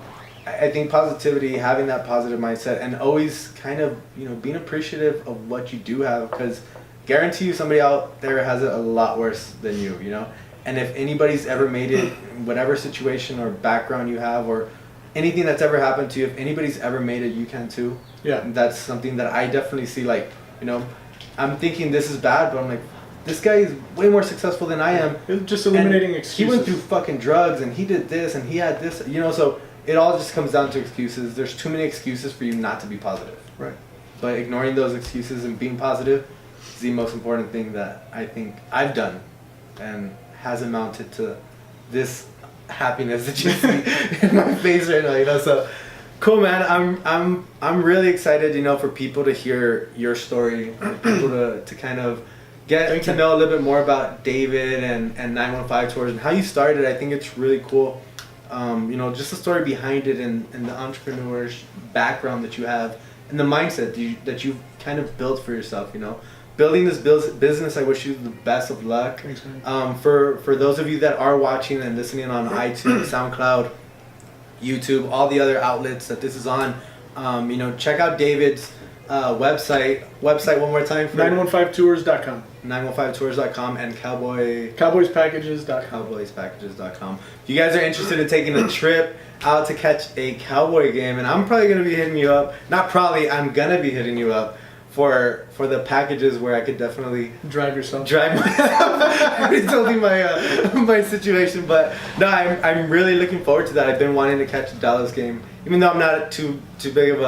I think positivity, having that positive mindset, and always kind of, you know, being appreciative of what you do have, because guarantee you somebody out there has it a lot worse than you, you know. And if anybody's ever made it, in whatever situation or background you have, or anything that's ever happened to you, if anybody's ever made it, you can too.
Yeah.
That's something that I definitely see. Like, you know, I'm thinking this is bad, but I'm like, this guy is way more successful than I am.
It's just eliminating
And
excuses.
He went through fucking drugs, and he did this, and he had this, you know. So it all just comes down to excuses. There's too many excuses for you not to be positive.
Right.
But ignoring those excuses and being positive is the most important thing that I think I've done, and has amounted to this happiness that you see in my face right now. You know, so cool, man. I'm really excited, you know, for people to hear your story, and people to kind of get to know a little bit more about David and 915 Tours and how you started. I think it's really cool. You know, just the story behind it, and the entrepreneur's background that you have, and the mindset that you've kind of built for yourself, you know. Building this business, I wish you the best of luck.
Thanks, man.
For those of you that are watching and listening on iTunes, SoundCloud, YouTube, all the other outlets that this is on, you know, check out David's website one more time for
915tours.com.
915tours.com and
Cowboyspackages.com.
cowboyspackages.com. If you guys are interested in taking a trip out to catch a Cowboy game, and I'm probably going to be hitting you up, not probably, I'm going to be hitting you up for the packages where I could definitely
Drive yourself.
I already told you my situation, but no, I'm really looking forward to that. I've been wanting to catch a Dallas game, even though I'm not too big of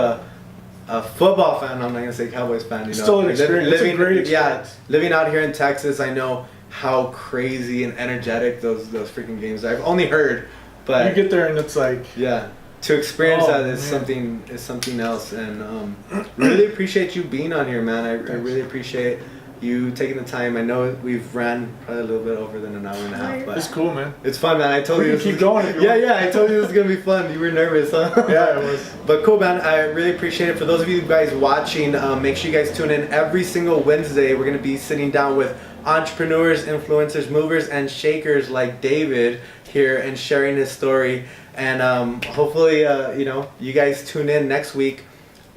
a football fan. I'm not gonna say Cowboys fan. You know,
Still an experience. It's a great experience.
Yeah, living out here in Texas, I know how crazy and energetic those freaking games are. I've only heard, but
You get there and it's like,
yeah, to experience that is
man.
something else, and really appreciate you being on here, man. I really appreciate you taking the time. I know we've ran probably a little bit over than an hour and a half, but
it's cool, man.
it's fun, man. I told you
We
this
can
was-
keep going if you
Yeah,
want.
yeah. I told you this was gonna be fun. You were nervous, huh?
Yeah, it was.
But cool, man. I really appreciate it. For those of you guys watching, make sure you guys tune in every single Wednesday. We're gonna be sitting down with entrepreneurs, influencers, movers, and shakers like David here and sharing his story. And hopefully, you know, you guys tune in next week.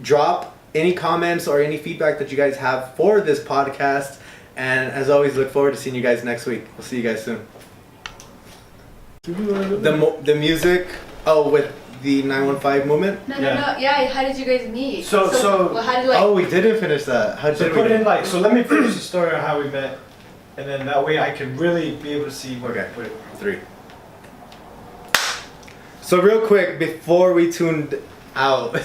Drop any comments or any feedback that you guys have for this podcast. And as always, look forward to seeing you guys next week. We'll see you guys soon. The music, with the 915 movement.
No. Yeah, how did you guys meet?
So-
well, how did like?
Oh, we didn't finish that. How
So
did
put
we?
in like, so let me finish the story on how we met, and then that way I can really be able to see where
Okay.
where-
3. So real quick before we tune out,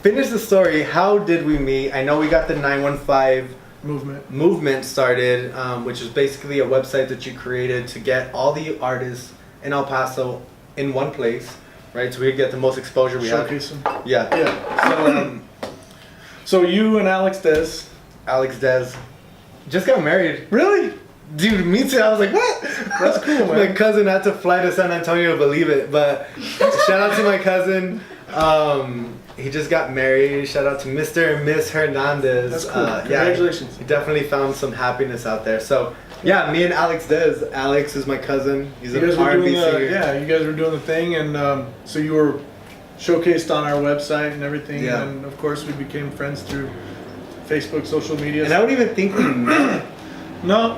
finish the story. How did we meet? I know we got the 915 movement started, which is basically a website that you created to get all the artists in El Paso in one place, right? So we could get the most exposure we have.
Showcase them.
Yeah.
Yeah. So you and Alex
Des just got married.
Really?
Dude, me too. I was like, what?
That's cool, man.
My cousin had to fly to San Antonio to believe it. But shout out to my cousin. He just got married. Shout out to Mr. and Miss Hernandez.
That's cool.
Yeah,
Congratulations.
he definitely found some happiness out there. So yeah, me and Alex Des. Alex is my cousin. He's
You
an
guys were
R&B
doing
singer.
you guys were doing the thing, and so you were showcased on our website and everything,
Yeah.
and of course we became friends through Facebook, social media.
And I don't even think we met.
No,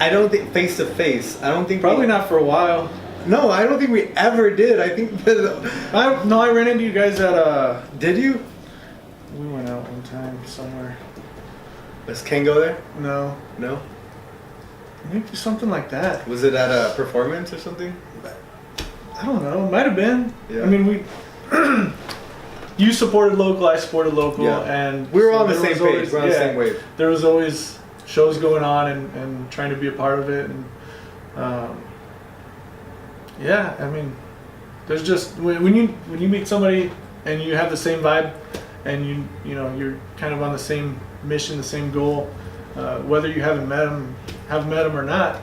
I don't think face to face. I don't think
probably
we,
not for a while.
No, I don't think we ever did. I think.
I ran into you guys at
Did you?
we went out one time somewhere.
Was Ken go there?
No,
No.
maybe something like that.
Was it at a performance or something?
I don't know. It might have been.
Yeah.
I mean, we. You supported local, I supported local,
Yeah.
and
We were
so
on the
there
same
was
page.
always-
We're on the
yeah,
same wave.
There was always shows going on and trying to be a part of it, and yeah, I mean, there's just when you meet somebody and you have the same vibe, and you know you're kind of on the same mission, the same goal, whether you have met them or not.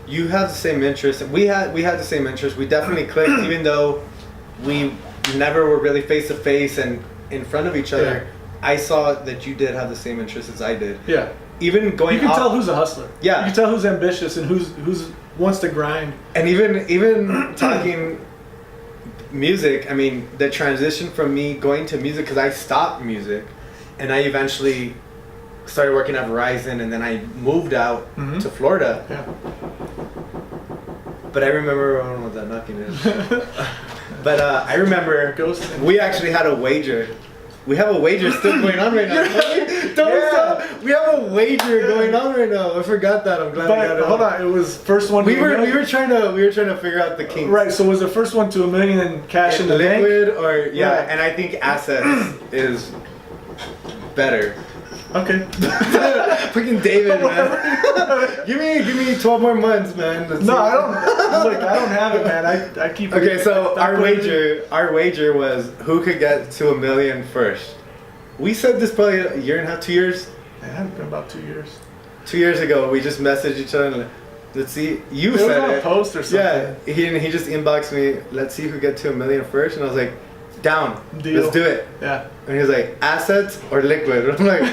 You have the same interest. We had the same interest. We definitely clicked, even though we never were really face to face and in front of each other.
Yeah.
I saw that you did have the same interests as I did.
Yeah,
Even going
you can
off-
tell who's a hustler.
Yeah.
You can tell who's ambitious and who's wants to grind.
And even talking music, I mean, the transition from me going to music, because I stopped music, and I eventually started working at Verizon, and then I moved out
Mhm.
to Florida.
Yeah.
But I remember, I don't know what that knocking is. But I remember
Ghost.
we actually had a wager. We have a wager still going on right now. Don't stop. We have a wager going on right now. I forgot that. I'm glad we got
But
it.
hold on, it was first one.
We
to a
were
million?
trying to figure out the kinks.
Right, so was the first one to $1 million in cash in the bank?
Liquid or yeah,
Right.
and I think assets is better.
Okay.
Freaking David, man. give me 12 more months, man. Let's
No,
see.
I don't. Look, I don't have it, man. I keep.
Okay, so
I
our
put it in-
wager was who could get to $1 million first. We said this probably a year and a half, 2 years.
It had been about 2 years.
2 years ago, we just messaged each other. And let's see. You
It was
said
on a
it.
post or something.
Yeah, he just inboxed me. Let's see who get to $1 million first, and I was like, down.
Deal.
Let's do it.
Yeah.
And he was like, assets or liquid? I'm like,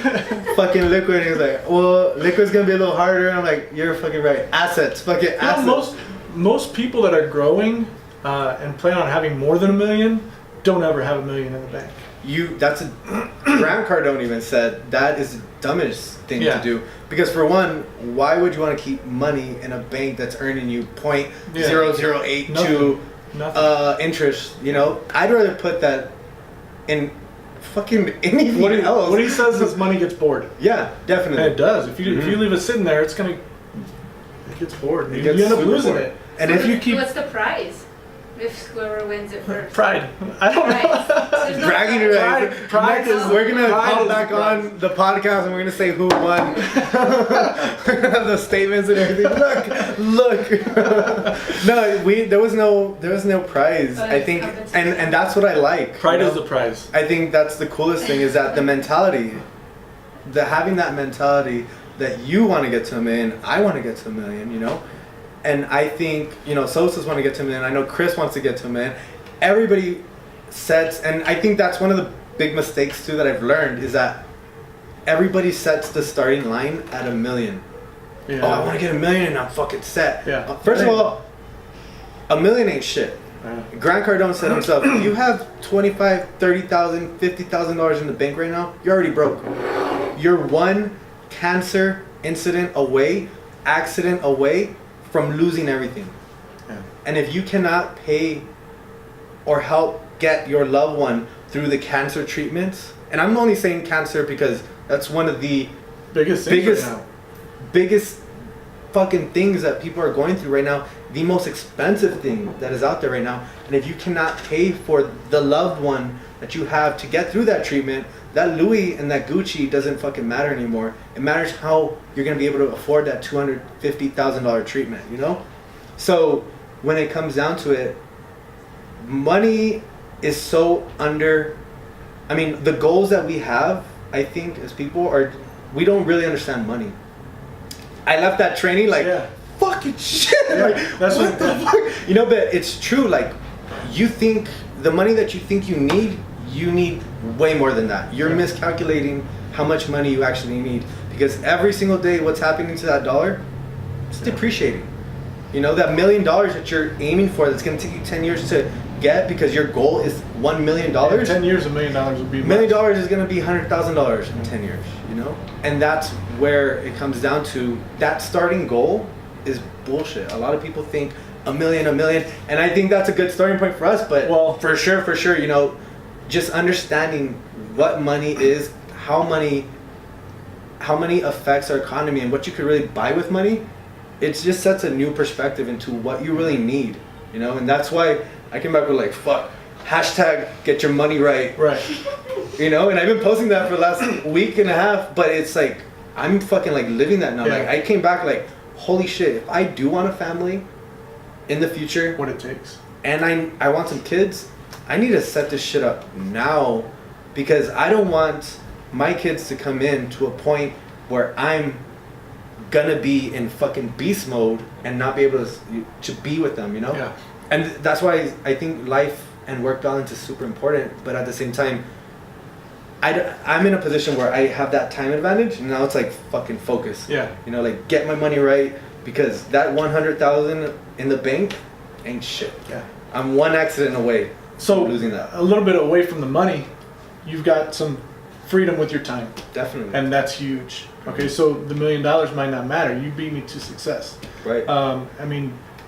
fucking liquid. And he was like, well, liquid's gonna be a little harder. And I'm like, you're fucking right. Assets, fucking assets.
Most people that are growing and plan on having more than $1 million don't ever have $1 million in the bank.
That's a Grant Cardone even said that is the dumbest thing to do, because for one, why would you want to keep money in a bank that's earning you .0082 interest? You know, I'd rather put that in fucking anything else.
What he says is money gets bored.
Yeah, definitely.
And it does. If you leave it sitting there, it gets bored. You end up losing it.
And
if you keep, what's the prize? If whoever wins it first.
Pride. I don't know.
No
bragging around.
Pride is.
We're gonna call back on the podcast and we're gonna say who won. We're gonna have the statements and everything. Look. No, there was no prize. I think, and that's what I like.
Pride is the prize.
I think that's the coolest thing, is that the mentality, having that mentality that you want to get to $1 million, I want to get to $1 million. You know. And I think, Sosa's want to get to $1 million. I know Chris wants to get to $1 million. Everybody sets, and I think that's one of the big mistakes too that I've learned, is that everybody sets the starting line at $1 million.
Yeah.
Oh, I want to get $1 million and I'm fucking set.
Yeah.
First of all, $1 million ain't shit.
Yeah.
Grant Cardone said himself, if you have $25,000, $30,000, $50,000 in the bank right now, you're already broke. You're one cancer accident away from losing everything.
Yeah.
And if you cannot pay or help get your loved one through the cancer treatments, and I'm only saying cancer because that's one of the biggest fucking things that people are going through right now, the most expensive thing that is out there right now. And if you cannot pay for the loved one that you have to get through that treatment, that Louis and that Gucci doesn't fucking matter anymore. It matters how you're going to be able to afford that $250,000 treatment, So when it comes down to it, money is so the goals that we have, I think, as people we don't really understand money. I left that training fucking shit.
Yeah, that's
what the fuck? But it's true. Like, you think the money that you think you need way more than that. You're miscalculating how much money you actually need, because every single day what's happening to that dollar, it's depreciating. That $1 million that you're aiming for, that's going to take you 10 years to get, because your goal is $1 million.
In 10 years, $1 million would be
$1 million is going to be $100,000 in 10 years, And that's where it comes down to. That starting goal is bullshit. A lot of people think $1 million, and I think that's a good starting point for us, but for sure, just understanding what money is, how money affects our economy, and what you could really buy with money, it just sets a new perspective into what you really need, and that's why I came back with fuck, hashtag get your money right.
Right.
And I've been posting that for the last week and a half, but it's I'm fucking living that now.
Yeah.
I came back holy shit, if I do want a family in the future,
what it takes,
and I want some kids, I need to set this shit up now, because I don't want my kids to come in to a point where I'm gonna be in fucking beast mode and not be able to be with them,
Yeah.
And that's why I think life and work balance is super important, but at the same time, I'm in a position where I have that time advantage, and now it's fucking focus.
Yeah.
Get my money right, because that 100,000 in the bank ain't shit.
Yeah.
I'm one accident away.
So
losing that.
A little bit away from the money, you've got some freedom with your time.
Definitely.
And that's huge. Okay, so the $1 million might not matter. You beat me to success.
Right.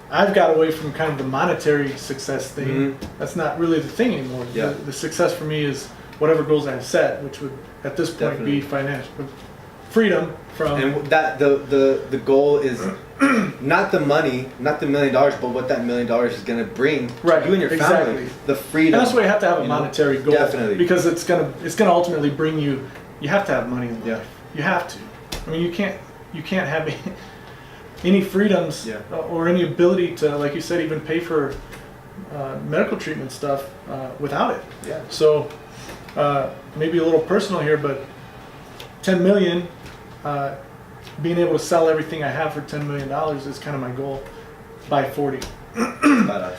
I've got away from kind of the monetary success thing.
Mm-hmm.
That's not really the thing anymore.
Yeah.
The success for me is whatever goals I've set, which would at this point
Definitely.
be financial freedom from.
And that the goal is not the money, not the $1 million, but what that $1 million is gonna bring to you and your family. The freedom.
And that's why you have to have a monetary goal.
Definitely.
Because it's gonna ultimately bring you. You have to have money in life.
Yeah.
You have to. You can't have any freedoms or any ability to, like you said, even pay for medical treatment stuff without it.
Yeah.
So maybe a little personal here, but 10 million, being able to sell everything I have for $10 million is kind of my goal by 40.
Badass.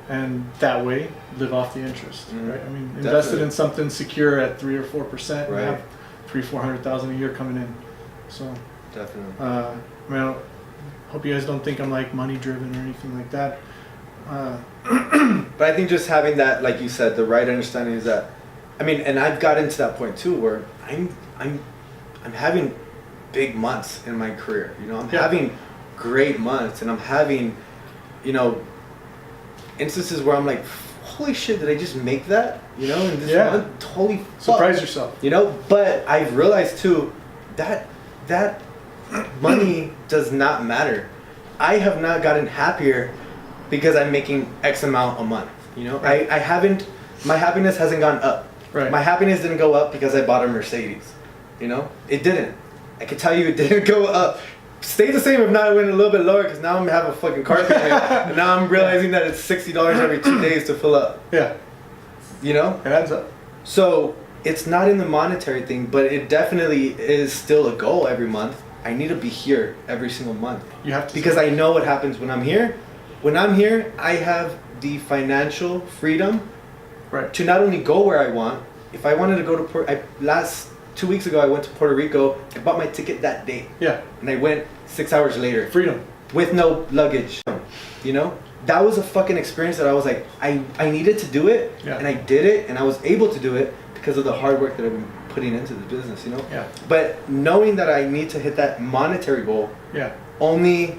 and that way live off the interest,
Mhm.
right? I mean,
Definitely.
invested in something secure at 3 or 4%,
Right.
and have 300,000-400,000 a year coming in. So,
Definitely.
I mean, I hope you guys don't think I'm like money driven or anything like that.
But I think just having that, like you said, the right understanding is that, I mean, and I've gotten to that point too, where I'm having big months in my career. You know, I'm
Yeah.
having great months, and I'm having, you know, instances where I'm like, holy shit, did I just make that? You know, in this
Yeah.
month, holy fuck.
Surprise yourself.
You know, but I've realized too that money does not matter. I have not gotten happier because I'm making X amount a month. You know,
Right.
I haven't. My happiness hasn't gone up.
Right.
My happiness didn't go up because I bought a Mercedes. You know, it didn't. I can tell you, it didn't go up. Stayed the same, if not, it went a little bit lower because now I'm having a fucking car payment, and now I'm realizing that it's $60 every 2 days to fill up.
Yeah,
You know.
it adds up.
So it's not in the monetary thing, but it definitely is still a goal every month. I need to be here every single month
You have to
because I know what happens when I'm here. When I'm here, I have the financial freedom
right.
to not only go where I want. If I wanted to go to last 2 weeks ago, I went to Puerto Rico. I bought my ticket that day,
Yeah,
and I went 6 hours later
freedom.
with no luggage. You know, that was a fucking experience that I was like, I needed to do it,
Yeah.
and I did it, and I was able to do it because of the hard work that I've been putting into the business. You know.
Yeah,
But knowing that I need to hit that monetary goal
yeah,
only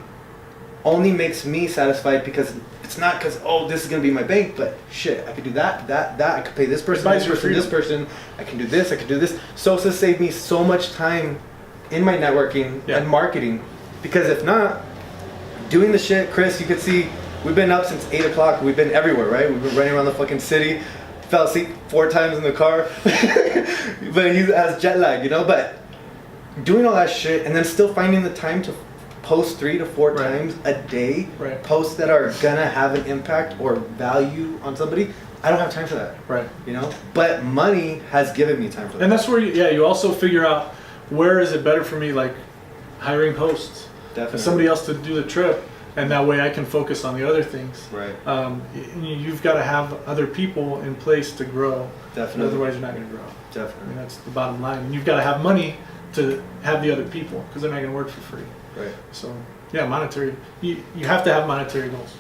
makes me satisfied because it's not because, oh, this is gonna be my bank, but shit, I could do that. I could pay this person,
buys
this
you
person, this
freedom.
person. I can do this. I can do this. Sosa saved me so much time in my networking
Yeah.
and marketing because if not, doing the shit, Chris, you could see we've been up since 8 o'clock. We've been everywhere, right? We've been running around the fucking city. Fell asleep 4 times in the car, but he has jet lag, you know. But doing all that shit and then still finding the time to post 3 to 4
Right.
times a day,
Right.
posts that are gonna have an impact or value on somebody. I don't have time for that,
right.
you know. But money has given me time for that.
And that's where you also figure out where is it better for me, like hiring hosts,
Definitely.
somebody else to do the trip, and that way I can focus on the other things.
Right.
You've got to have other people in place to grow.
Definitely.
Otherwise, you're not going to grow. I
Definitely.
mean, that's the bottom line. And you've got to have money to have the other people because they're not going to work for free.
Right.
So, yeah, monetary. You have to have monetary goals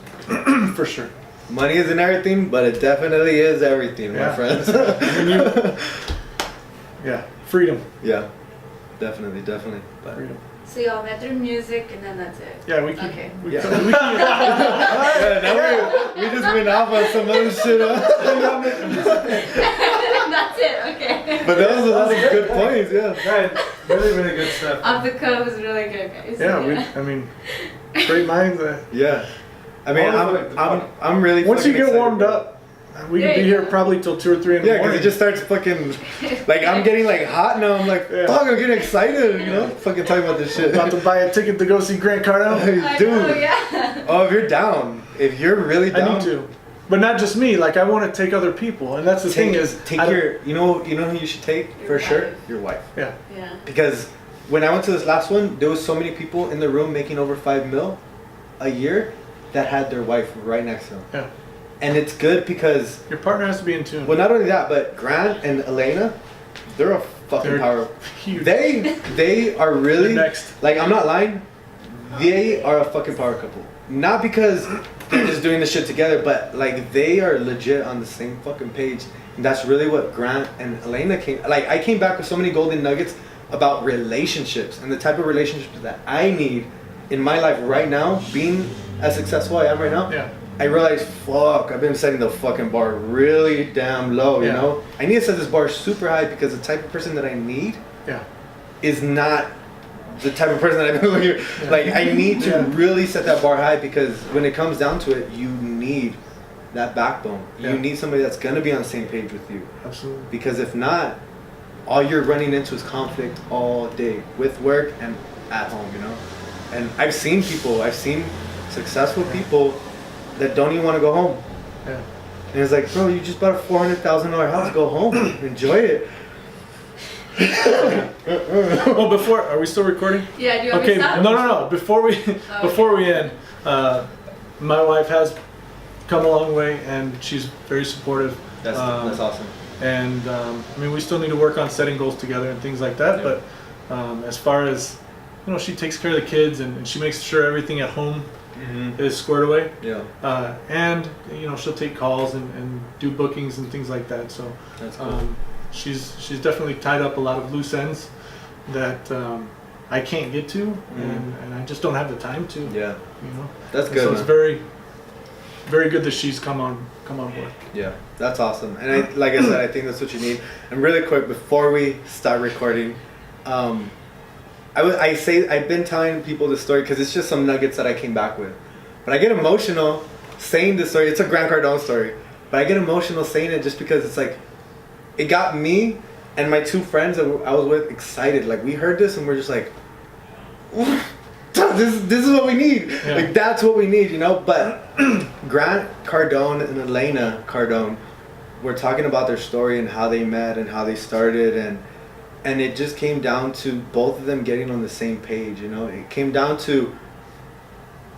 for sure.
Money isn't everything, but it definitely is everything, my
Yeah.
friends.
Yeah, freedom.
Yeah. Definitely. But
Freedom.
So y'all met through music and then that's it.
Yeah, we can.
Okay.
We
Yeah.
can, we can
yeah, now we just went off on some other shit. Huh?
That's it, okay.
But that was a lot of good points, yeah.
Right, really, really good stuff.
Off the cuff was really good, guys.
yeah, I mean, great minds.
Yeah. I mean,
All of it.
I'm really.
Once you
fucking
get
excited,
warmed
bro.
up, we
There
can be
you
here
go.
probably till 2 or 3 in the
Yeah, because
morning.
it just starts fucking. Like I'm getting like hot now. I'm like,
Yeah.
fuck, I'm getting excited. You know, fucking talking about this shit.
About to buy a ticket to go see Grant Cardone.
I
Dude.
know, yeah.
Oh, if you're down, if you're really down,
I need to, but not just me. Like I want to take other people, and that's the thing is,
take
I don't-
your. You know who you should take
Your
for sure.
wife.
Your wife.
yeah,
Yeah.
Because when I went to this last one, there was so many people in the room making over $5 million a year that had their wife right next to them.
yeah.
And it's good because,
Your partner has to be in tune.
well, not only that, but Grant and Elena, they're a fucking
They're
power.
huge.
They are really
They're next.
like, I'm not lying. They are a fucking power couple. Not because they're just doing this shit together, but like they are legit on the same fucking page. And that's really what Grant and Elena came. Like I came back with so many golden nuggets about relationships and the type of relationships that I need in my life right now. Being as successful I am right now,
Yeah,
I realized, fuck, I've been setting the fucking bar really damn low. You
Yeah.
know, I need to set this bar super high because the type of person that I need
yeah,
is not the type of person that I've been looking at.
Yeah.
Like, I need to
Yeah.
really set that bar high because when it comes down to it, you need that backbone.
Yeah.
You need somebody that's going to be on the same page with you.
absolutely.
Because if not, all you're running into is conflict all day with work and at home, you know? And I've seen successful people that don't even want to go home.
Yeah.
And it's like, bro, you just bought a $400,000 house, go home, enjoy it.
Oh, before, are we still recording?
Yeah, do you want
Okay,
me to stop?
no. Before we end, my wife has come a long way, and she's very supportive.
That's awesome.
And I mean, we still need to work on setting goals together and things like that.
Yeah.
But as far as she takes care of the kids, and she makes sure everything at home is squared away.
Yeah.
And she'll take calls and do bookings and things like that. So
That's cool.
she's definitely tied up a lot of loose ends that I can't get to, and I just don't have the time to.
Yeah. That's
And
good.
so
man.
it's very, very good that she's come on board.
Yeah, that's awesome. And like I said, I think that's what you need. And really quick, before we start recording, I've been telling people this story because it's just some nuggets that I came back with. But I get emotional saying this story. It's a Grant Cardone story. But I get emotional saying it just because it's like, it got me and my two friends that I was with excited. Like, we heard this and we're just like, this is what we need.
Yeah.
Like, that's what we need, But Grant Cardone and Elena Cardone were talking about their story and how they met and how they started, and it just came down to both of them getting on the same page. It came down to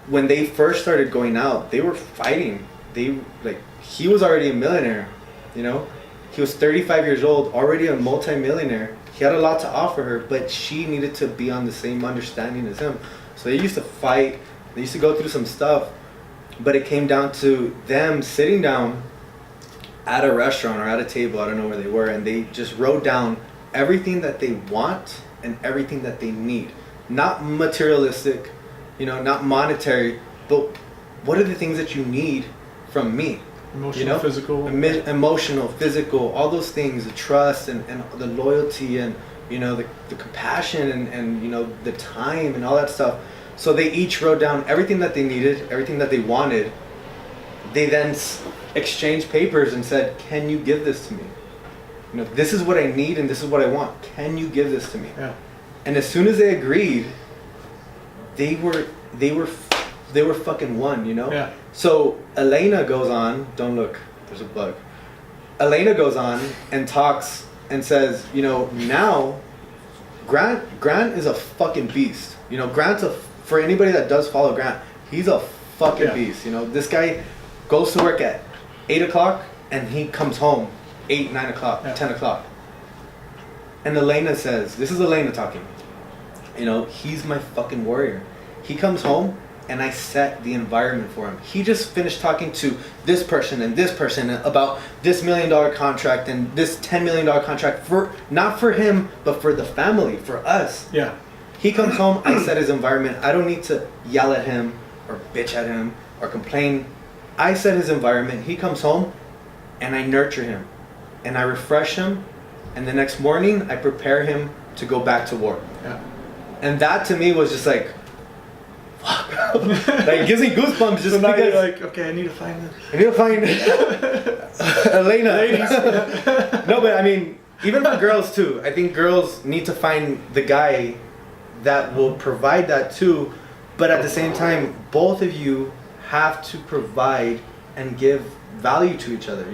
when they first started going out, they were fighting. He was already a millionaire, He was 35 years old, already a multi-millionaire. He had a lot to offer her, but she needed to be on the same understanding as him. So they used to fight. They used to go through some stuff. But it came down to them sitting down at a restaurant or at a table, I don't know where they were, and they just wrote down everything that they want and everything that they need. Not materialistic, not monetary, but what are the things that you need from me?
Emotional, physical.
Emotional, physical, all those things, the trust and the loyalty and, the compassion and the time and all that stuff. So they each wrote down everything that they needed, everything that they wanted. They then exchanged papers and said, can you give this to me? This is what I need and this is what I want. Can you give this to me?
Yeah.
And as soon as they agreed, they were fucking one,
Yeah.
So Elena goes on, don't look, there's a bug. Elena goes on and talks and says, now Grant is a fucking beast. Grant's for anybody that does follow Grant, he's a fucking beast. This guy goes to work at 8 o'clock and he comes home 8, 9 o'clock, 10 o'clock. And Elena says, this is Elena talking, he's my fucking warrior. He comes home and I set the environment for him. He just finished talking to this person about this $1 million contract and this $10 million contract for not for him, but for the family, for us.
Yeah.
He comes home, I set his environment. I don't need to yell at him or bitch at him or complain. I set his environment. He comes home and I nurture him and I refresh him. And the next morning I prepare him to go back to work.
Yeah.
And that to me was just like, fuck. It gives me goosebumps just
So now
because.
you're like, okay, I need to find this.
I need to find Elena. No, but I mean, even for girls too. I think girls need to find the guy that will provide that too. But at the same time, both of you have to provide and give value to each other.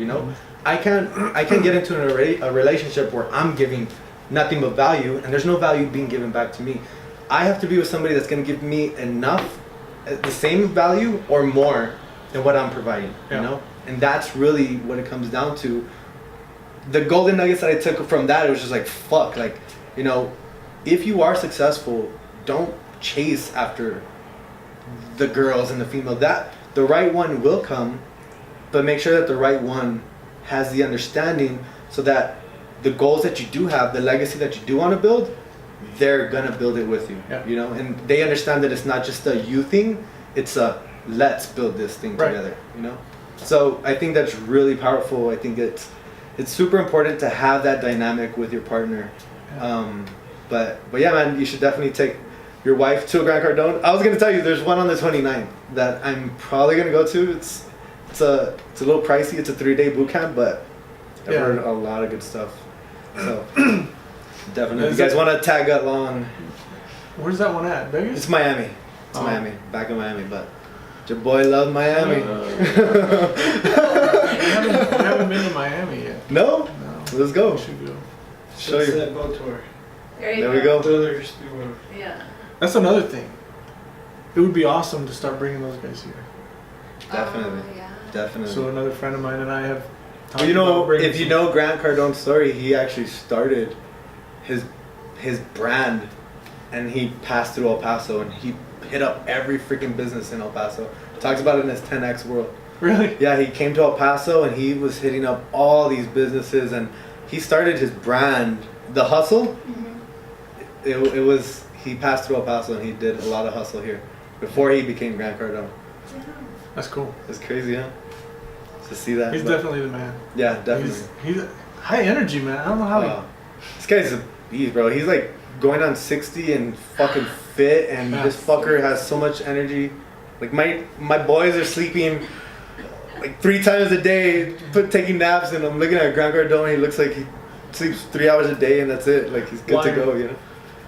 I can't get into a relationship where I'm giving nothing but value and there's no value being given back to me. I have to be with somebody that's going to give me enough, the same value or more than what I'm providing, And that's really what it comes down to. The golden nuggets that I took from that, it was just like, fuck, like, if you are successful, don't chase after the girls and the female. That the right one will come, but make sure that the right one has the understanding so that the goals that you do have, the legacy that you do want to build, they're gonna build it with you.
Yeah.
And they understand that it's not just a you thing, it's a let's build this thing together. So I think that's really powerful. I think it's super important to have that dynamic with your partner.
Yeah.
But yeah, man, you should definitely take your wife to a Grant Cardone. I was gonna tell you, there's one on the 29th that I'm probably gonna go to. It's a little pricey. It's a 3-day boot camp, but I've heard a lot of good stuff. So definitely, if you guys want to tag along.
Where's that one at? Vegas?
It's Miami. It's Miami. Back in Miami, but your boy loves Miami.
We haven't been to Miami yet.
No?
No.
Let's go.
We should go.
Show
It's
you.
that boat tour.
There we go.
Brothers doing.
Yeah.
That's another thing. It would be awesome to start bringing those guys here.
Definitely.
Oh, yeah.
Definitely.
So another friend of mine and I have.
Well, you know, if you know Grant Cardone's story, he actually started his brand, and he passed through El Paso, and he hit up every freaking business in El Paso. Talks about it in his 10X World.
Really?
Yeah, he came to El Paso, and he was hitting up all these businesses, and he started his brand, The Hustle. It was, he passed through El Paso, and he did a lot of hustle here before he became Grant Cardone.
That's cool.
It's crazy, huh? To see that.
He's
but-
definitely the man.
Yeah, definitely.
He's high energy, man. I don't know how he.
This guy's a beast, bro. He's like going on 60 and fucking fit, and
Yeah.
this fucker has so much energy. Like my boys are sleeping like 3 times a day, taking naps, and I'm looking at Grant Cardone. He looks like he sleeps 3 hours a day, and that's it. Like he's good to go, you know.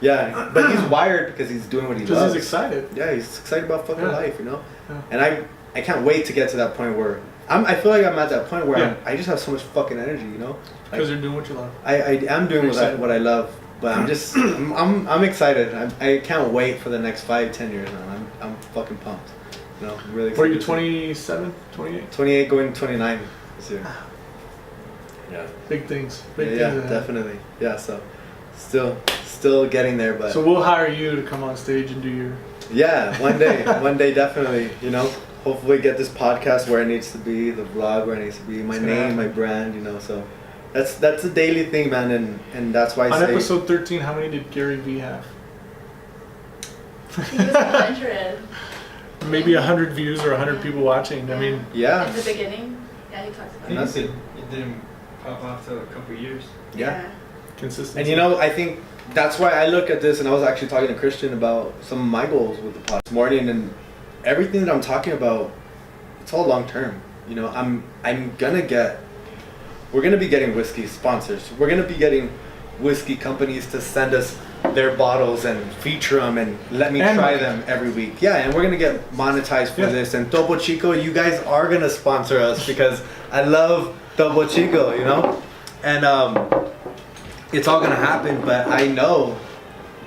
Yeah, but he's wired because he's doing what he
Because
loves.
he's excited.
Yeah, he's excited about fucking
Yeah.
life, you know.
Yeah.
And I can't wait to get to that point where I feel like I'm at that point where
Yeah.
I just have so much fucking energy, you know.
Because you're doing what you love.
I am doing
You're excited.
what I love, but I'm just I'm excited. I can't wait for the next 5-10 years, man. I'm fucking pumped. You know, I'm really
What are
excited.
you, 27, 28?
28 going to 29 this year. Yeah.
Big things. Big
Yeah,
things. ahead.
definitely. Yeah, so still getting there, but
So we'll hire you to come on stage and do your.
yeah, one day definitely, you know. Hopefully get this podcast where it needs to be, the vlog where it needs to be, my
It's gonna
name,
happen.
my brand, you know. So that's a daily thing, man, and that's why I
On
say
episode 13, how many did Gary V have?
He was 100
Maybe 100 views or 100 people watching. I mean,
yeah.
at the beginning. Yeah, he talks about
And
it.
that's it.
It didn't pop off till a couple of years.
Yeah.
consistency.
And you know, I think that's why I look at this, and I was actually talking to Christian about some of my goals with the pod this morning, and everything that I'm talking about, it's all long term. You know, we're gonna be getting whiskey sponsors. We're gonna be getting whiskey companies to send us their bottles and feature them and let me
And
try
money.
them every week. Yeah, and we're gonna get monetized for
Yeah.
this. And Topo Chico, you guys are gonna sponsor us because I love Topo Chico, you know, and it's all gonna happen. But I know,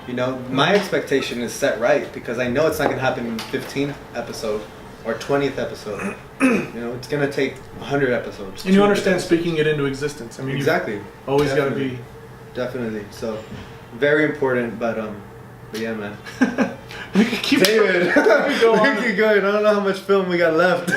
you know, my expectation is set right because I know it's not gonna happen in 15th episode or 20th episode. You know, it's gonna take 100 episodes.
And you
200
understand
episodes.
speaking it into existence. I mean,
Exactly.
you've always got to
Definitely.
be.
Definitely. So, very important. But yeah, man.
We could keep
David,
we could go on.
we keep going. I don't know how much film we got left.